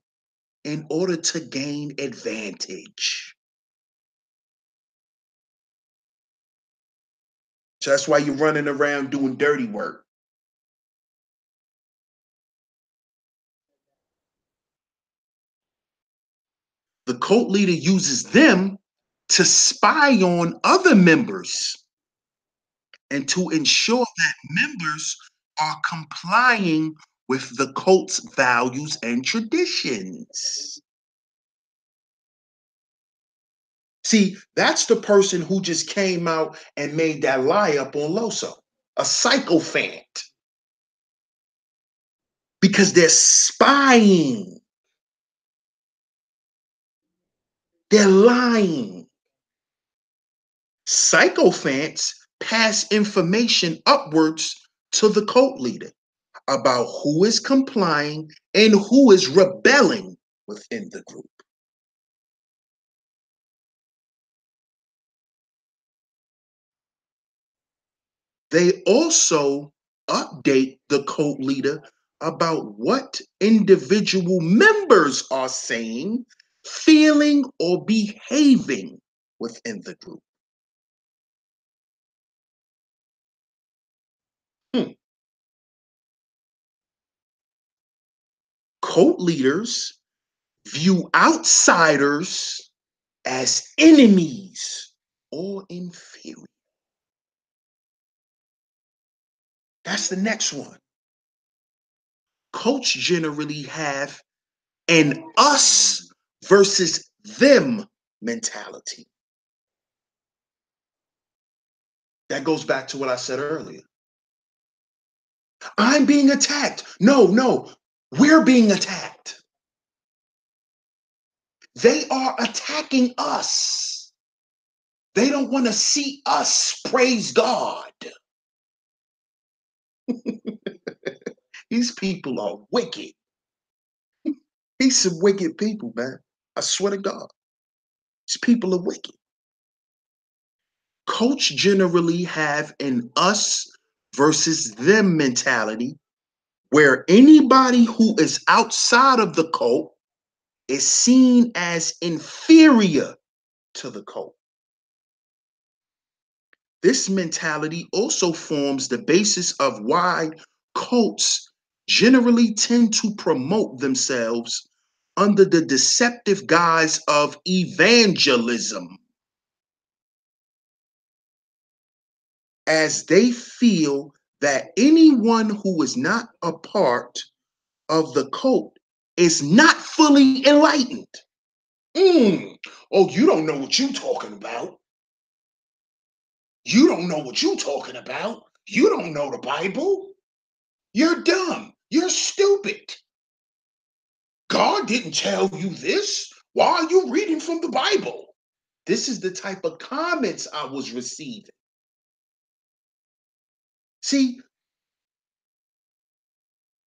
in order to gain advantage. So that's why you're running around doing dirty work. The cult leader uses them to spy on other members and to ensure that members are complying with the cult's values and traditions. See, that's the person who just came out and made that lie up on Loso, a sycophant, because they're spying, they're lying. Sycophants pass information upwards to the cult leader about who is complying and who is rebelling within the group. They also update the cult leader about what individual members are saying, feeling, or behaving within the group. Hmm. Cult leaders view outsiders as enemies or inferior. That's the next one. Cults generally have an us versus them mentality. That goes back to what I said earlier. I'm being attacked. No, no, we're being attacked. They are attacking us. They don't want to see us praise God. These people are wicked. These some wicked people, man. I swear to God. These people are wicked. Cults generally have an us versus them mentality where anybody who is outside of the cult is seen as inferior to the cult. This mentality also forms the basis of why cults generally tend to promote themselves under the deceptive guise of evangelism. as they feel that anyone who is not a part of the cult is not fully enlightened. Oh, you don't know what you're talking about. You don't know what you're talking about. You don't know the Bible. You're dumb. You're stupid. God didn't tell you this. Why are you reading from the Bible? This is the type of comments I was receiving. See,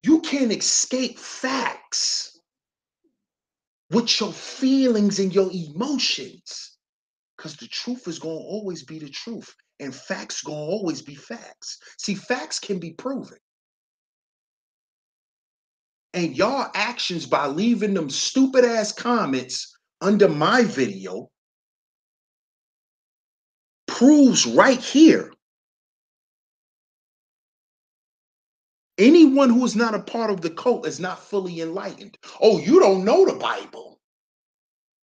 you can't escape facts with your feelings and your emotions, because the truth is going to always be the truth, and facts going to always be facts. See, facts can be proven. And y'all actions by leaving them stupid ass comments under my video proves right here. Anyone who is not a part of the cult is not fully enlightened. Oh, you don't know the Bible.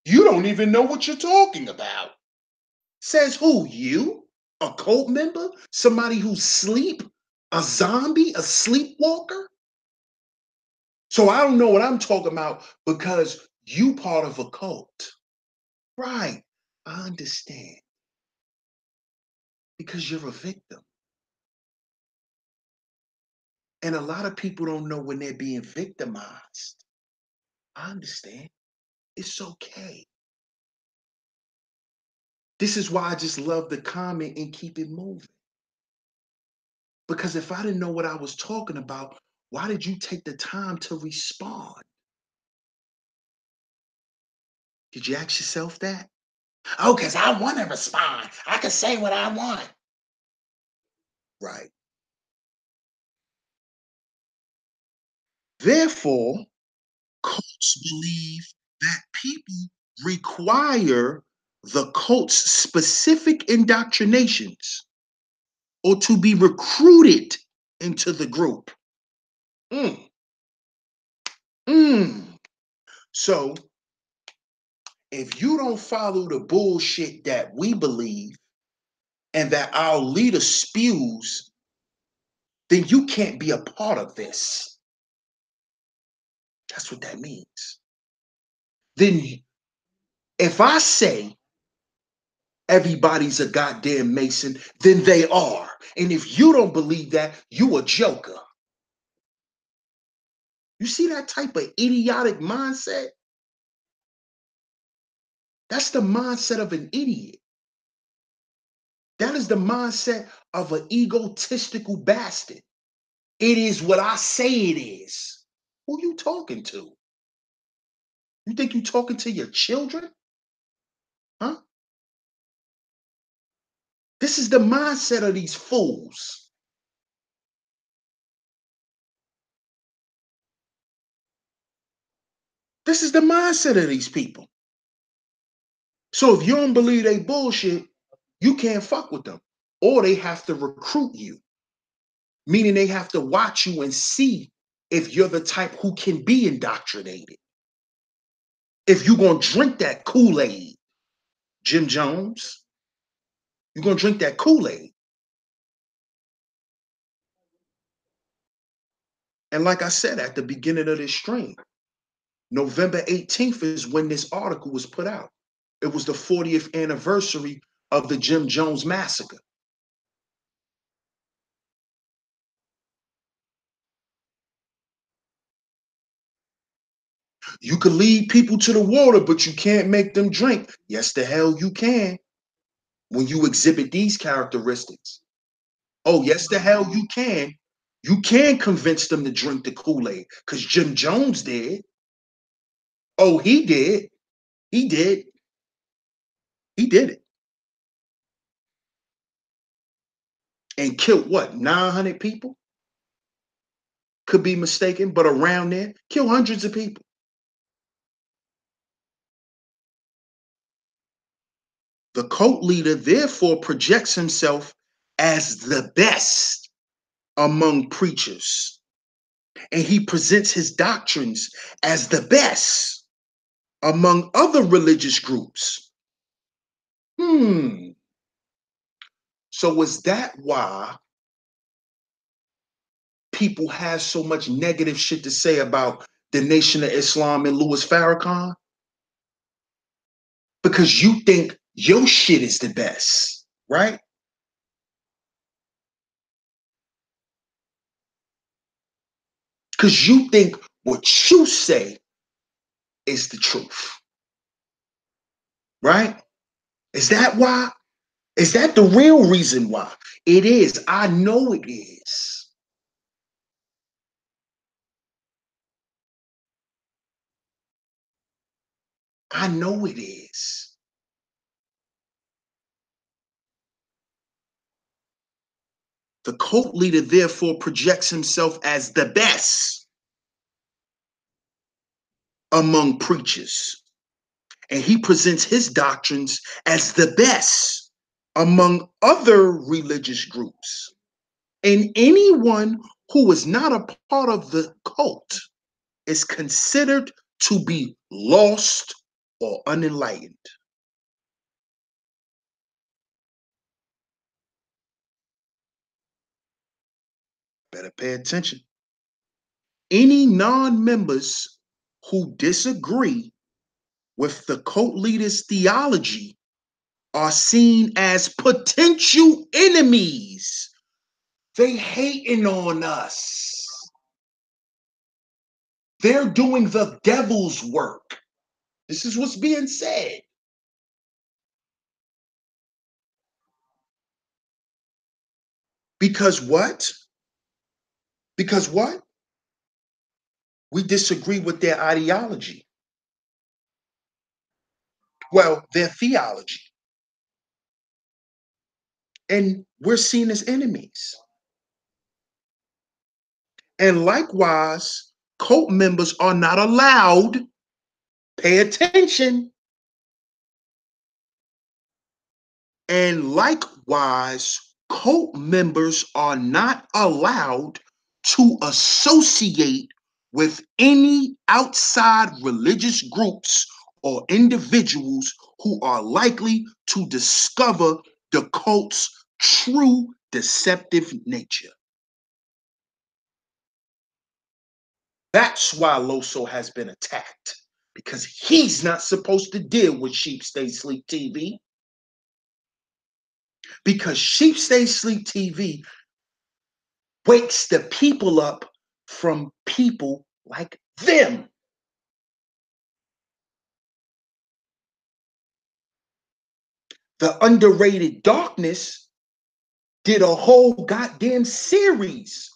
You don't even know what you're talking about. Says who? You? A cult member? Somebody who's asleep? A zombie? A sleepwalker? So I don't know what I'm talking about because you part of a cult. Right. I understand. Because you're a victim. And a lot of people don't know when they're being victimized. I understand. It's okay. This is why I just love the comment and keep it moving. Because if I didn't know what I was talking about, why did you take the time to respond? Did you ask yourself that? Oh, because I want to respond. I can say what I want. Right. Therefore, cults believe that people require the cult's specific indoctrinations or to be recruited into the group. Mm, mm. So, if you don't follow the bullshit that we believe and that our leader spews, then you can't be a part of this. That's what that means. Then, if I say everybody's a goddamn Mason, then they are. And if you don't believe that, you a joker. You see that type of idiotic mindset? That's the mindset of an idiot. That is the mindset of an egotistical bastard. It is what I say it is. Who you talking to? You think you talking to your children? Huh? This is the mindset of these fools. This is the mindset of these people. So if you don't believe they bullshit, you can't fuck with them. Or they have to recruit you, meaning they have to watch you and see if you're the type who can be indoctrinated. If you're going to drink that Kool-Aid, Jim Jones, you're going to drink that Kool-Aid. And like I said at the beginning of this stream, November 18th is when this article was put out. It was the 40th anniversary of the Jim Jones massacre. You can lead people to the water, but you can't make them drink. Yes, the hell you can when you exhibit these characteristics. Oh, yes, the hell you can. You can convince them to drink the Kool-Aid because Jim Jones did. Oh, he did. He did. He did it. And killed what? 900 people? Could be mistaken, but around there, kill hundreds of people. The cult leader therefore projects himself as the best among preachers, and he presents his doctrines as the best among other religious groups. So is that why people have so much negative shit to say about the Nation of Islam and Louis Farrakhan? Because you think your shit is the best, right? Because you think what you say is the truth, right? Is that why? Is that the real reason why? It is. I know it is. I know it is. The cult leader therefore projects himself as the best among preachers, and he presents his doctrines as the best among other religious groups. And anyone who is not a part of the cult is considered to be lost or unenlightened. Better pay attention. Any non-members who disagree with the cult leader's theology are seen as potential enemies. They hating on us. They're doing the devil's work. This is what's being said. Because what? Because what? We disagree with their ideology. Well, their theology. And we're seen as enemies. And likewise, cult members are not allowed, pay attention. And likewise, cult members are not allowed to associate with any outside religious groups or individuals who are likely to discover the cult's true deceptive nature. That's why Loso has been attacked, because he's not supposed to deal with Sheep Stay Sleep TV. Because Sheep Stay Sleep TV wakes the people up from people like them. The Underrated Darkness did a whole goddamn series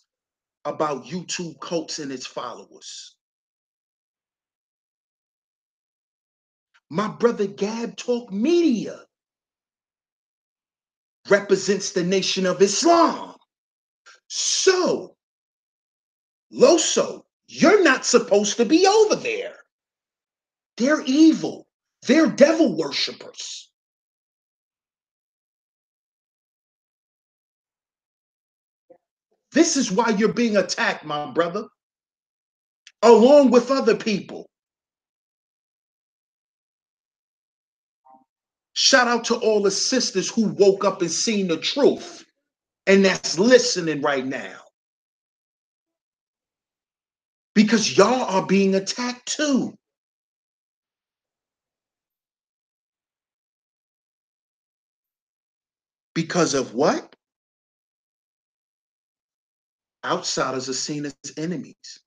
about YouTube cults and its followers. My brother Gab Talk Media represents the Nation of Islam. So, Loso, you're not supposed to be over there. They're evil. They're devil worshippers. This is why you're being attacked, my brother, along with other people. Shout out to all the sisters who woke up and seen the truth and that's listening right now. Because y'all are being attacked too. Because of what? Outsiders are seen as enemies.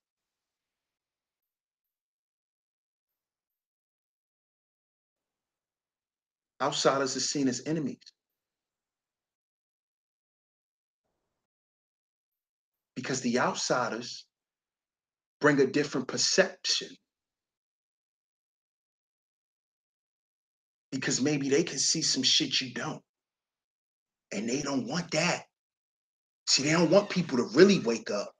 Outsiders are seen as enemies. Because the outsiders bring a different perception. Because maybe they can see some shit you don't. And they don't want that. See, they don't want people to really wake up.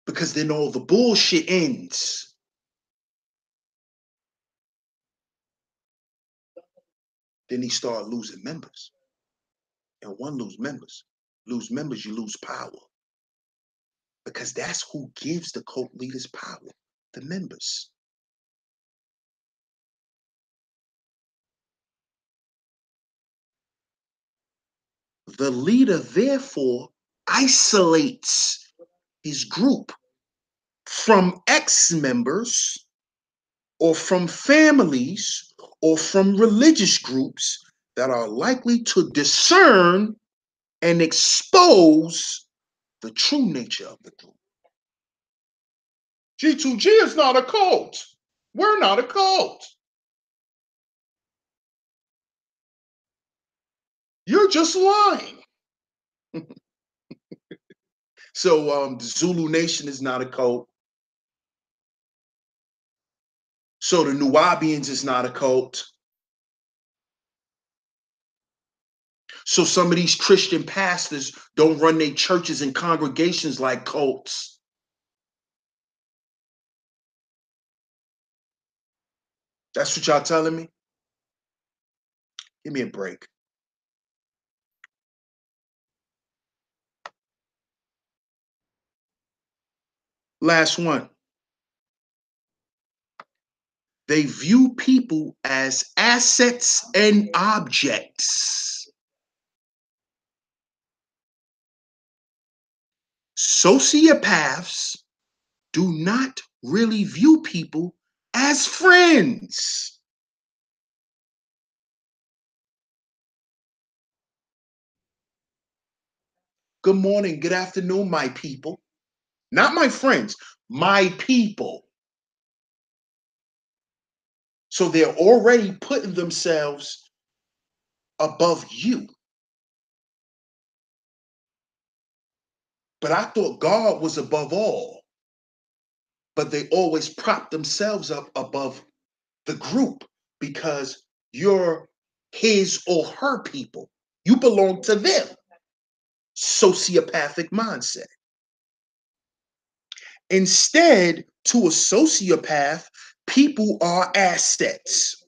Because then all the bullshit ends. Then he started losing members. And one lose members. Lose members, you lose power. Because that's who gives the cult leaders power, the members. The leader, therefore, isolates his group from ex-members or from families or from religious groups that are likely to discern and expose the true nature of the group. G2G is not a cult. We're not a cult. You're just lying. So the Zulu Nation is not a cult. So the Nubians is not a cult. So some of these Christian pastors don't run their churches and congregations like cults. That's what y'all telling me? Give me a break. Last one. They view people as assets and objects. Sociopaths do not really view people as friends. Good morning, good afternoon, my people. Not my friends, my people. So they're already putting themselves above you. But I thought God was above all. But they always prop themselves up above the group because you're his or her people. You belong to them. Sociopathic mindset. Instead, to a sociopath, people are assets.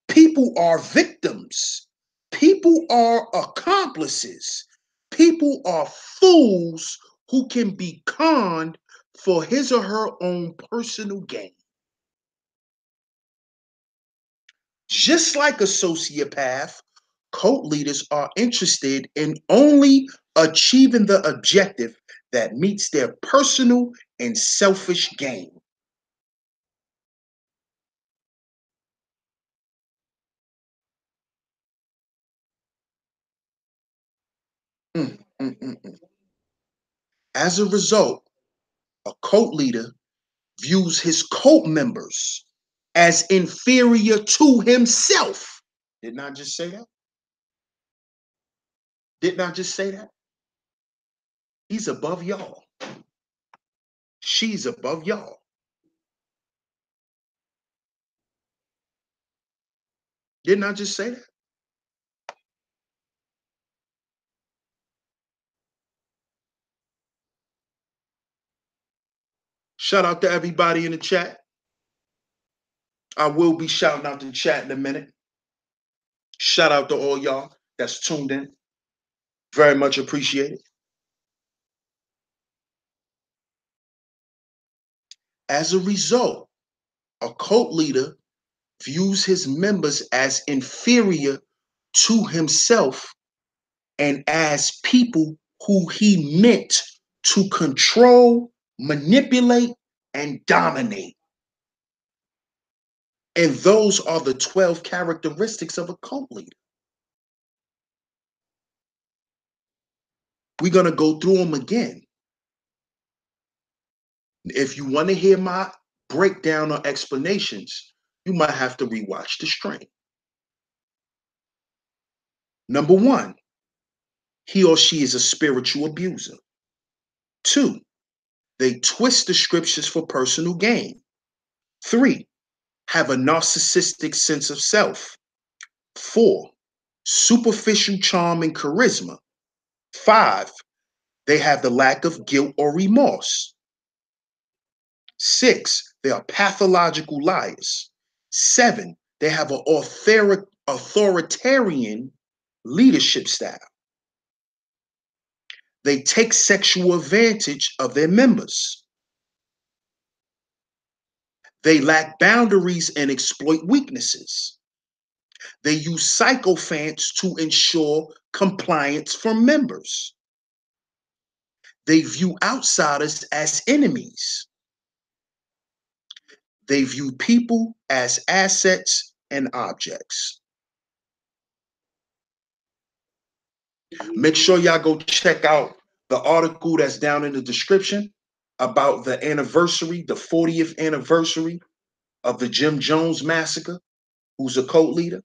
People are victims. People are accomplices. People are fools who can be conned for his or her own personal gain. Just like a sociopath, cult leaders are interested in only achieving the objective that meets their personal and selfish gain. Mm, mm, mm, mm. As a result, a cult leader views his cult members as inferior to himself. Didn't I just say that? Didn't I just say that? He's above y'all. She's above y'all. Didn't I just say that? Shout out to everybody in the chat. I will be shouting out the chat in a minute. Shout out to all y'all that's tuned in. Very much appreciated. As a result, a cult leader views his members as inferior to himself and as people who he meant to control, manipulate, and dominate. And those are the 12 characteristics of a cult leader. We're going to go through them again. If you want to hear my breakdown or explanations, you might have to rewatch the stream. Number one, he or she is a spiritual abuser. 2, they twist the scriptures for personal gain. 3, have a narcissistic sense of self. 4, superficial charm and charisma. 5, they have the lack of guilt or remorse. 6, they are pathological liars. 7, they have an authoritarian leadership style. They take sexual advantage of their members. They lack boundaries and exploit weaknesses. They use sycophants to ensure compliance from members. They view outsiders as enemies. They view people as assets and objects. Make sure y'all go check out the article that's down in the description about the anniversary, the 40th anniversary of the Jim Jones massacre, who's a cult leader.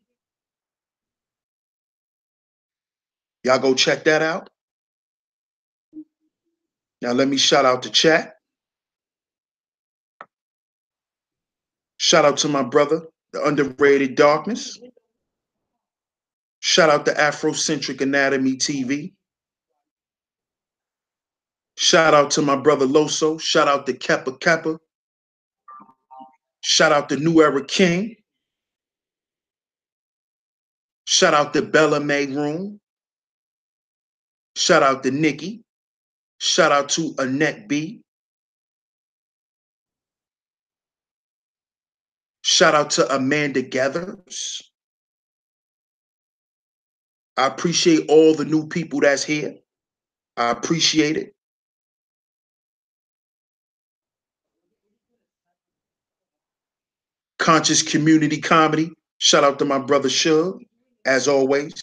Y'all go check that out. Now let me shout out the chat. Shout out to my brother, the underrated darkness. Shout out to Afrocentric Anatomy TV. Shout out to my brother Loso. Shout out to Keppa Keppa. Shout out to New Era King. Shout out to Bella May Room. Shout out to Nikki. Shout out to Annette B. Shout out to Amanda Gathers. I appreciate all the new people that's here. I appreciate it. Conscious Community Comedy. Shout out to my brother Shug, as always.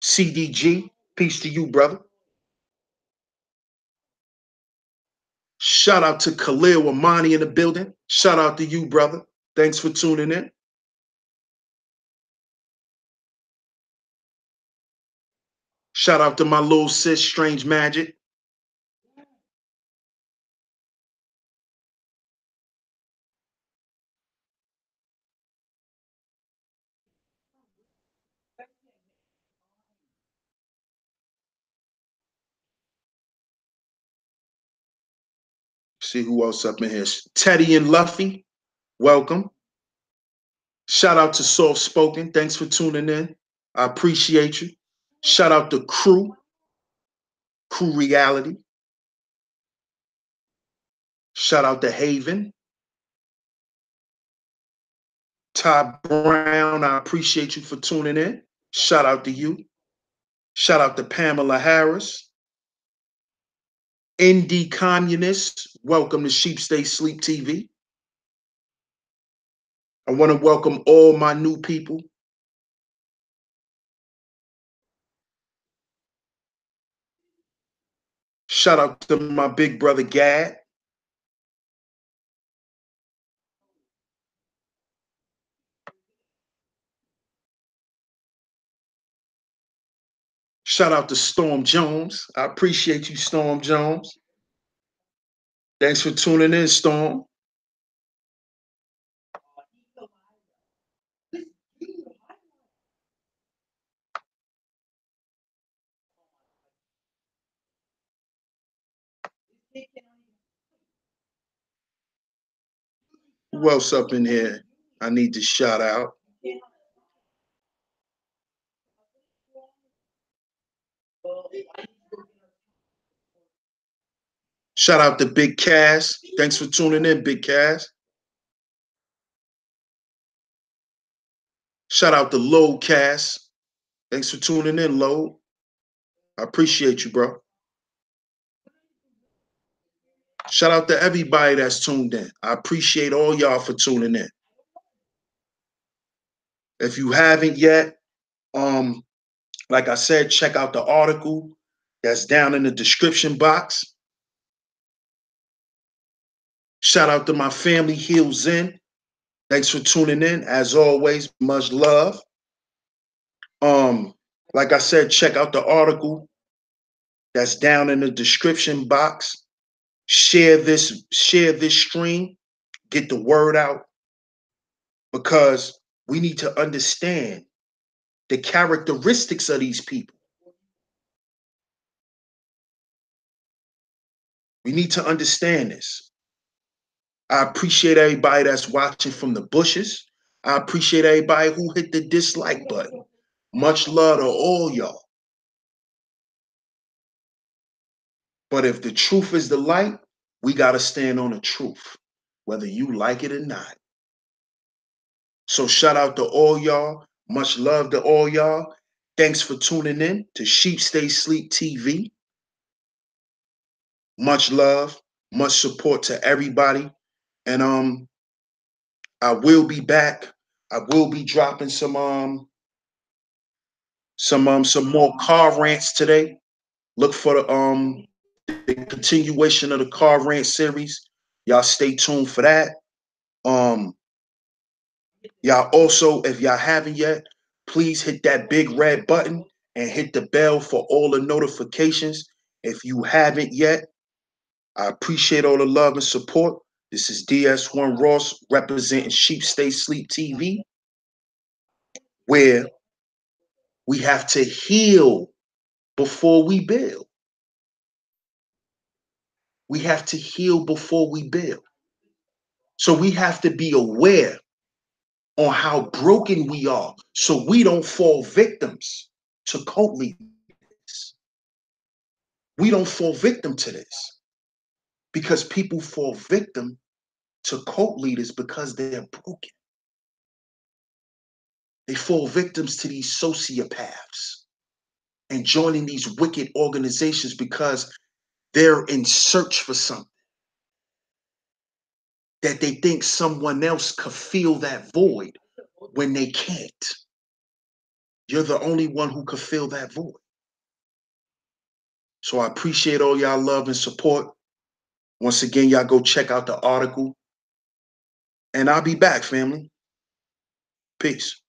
CDG, peace to you, brother. Shout out to Khalil Amani in the building. Shout out to you, brother. Thanks for tuning in. Shout out to my little sis, Strange Magic. See who else up in here. Teddy and Luffy, welcome. Shout out to Soft Spoken. Thanks for tuning in. I appreciate you. Shout out to Crew Reality. Shout out to Haven. Todd Brown, I appreciate you for tuning in. Shout out to you. Shout out to Pamela Harris. Indie Communists, welcome to Sheep Stay Sleep TV. I want to welcome all my new people. Shout out to my big brother Gad. Shout out to Storm Jones. I appreciate you, Storm Jones. Thanks for tuning in, Storm. Who else up in here I need to shout out? Shout out to Big Cass. Thanks for tuning in, Big Cass. Shout out to Low Cass. Thanks for tuning in, Low. I appreciate you, bro. Shout out to everybody that's tuned in. I appreciate all y'all for tuning in. If you haven't yet, like I said, check out the article that's down in the description box. Shout out to my family, Heels In. Thanks for tuning in. As always, much love. Like I said, check out the article that's down in the description box. Share this stream, get the word out, because we need to understand the characteristics of these people. We need to understand this. I appreciate everybody that's watching from the bushes. I appreciate everybody who hit the dislike button. Much love to all y'all. But if the truth is the light, we got to stand on the truth, whether you like it or not. So shout out to all y'all. Much love to all y'all. Thanks for tuning in to Sheep Stay Sleep TV. Much love, much support to everybody. And I will be back. I will be dropping some more car rants today. Look for the continuation of the car rant series. Y'all stay tuned for that. Y'all also, if y'all haven't yet, please hit that big red button and hit the bell for all the notifications. If you haven't yet, I appreciate all the love and support. This is DS1 Ross representing Sheep Stay Sleep TV, where we have to heal before we build. We have to heal before we build. So we have to be aware on how broken we are so we don't fall victims to cult leaders. We don't fall victim to this because people fall victim to cult leaders because they're broken. They fall victims to these sociopaths and joining these wicked organizations because they're in search for something that they think someone else could fill that void when they can't. You're the only one who could fill that void. So I appreciate all y'all love and support. Once again, y'all go check out the article. And I'll be back, family. Peace.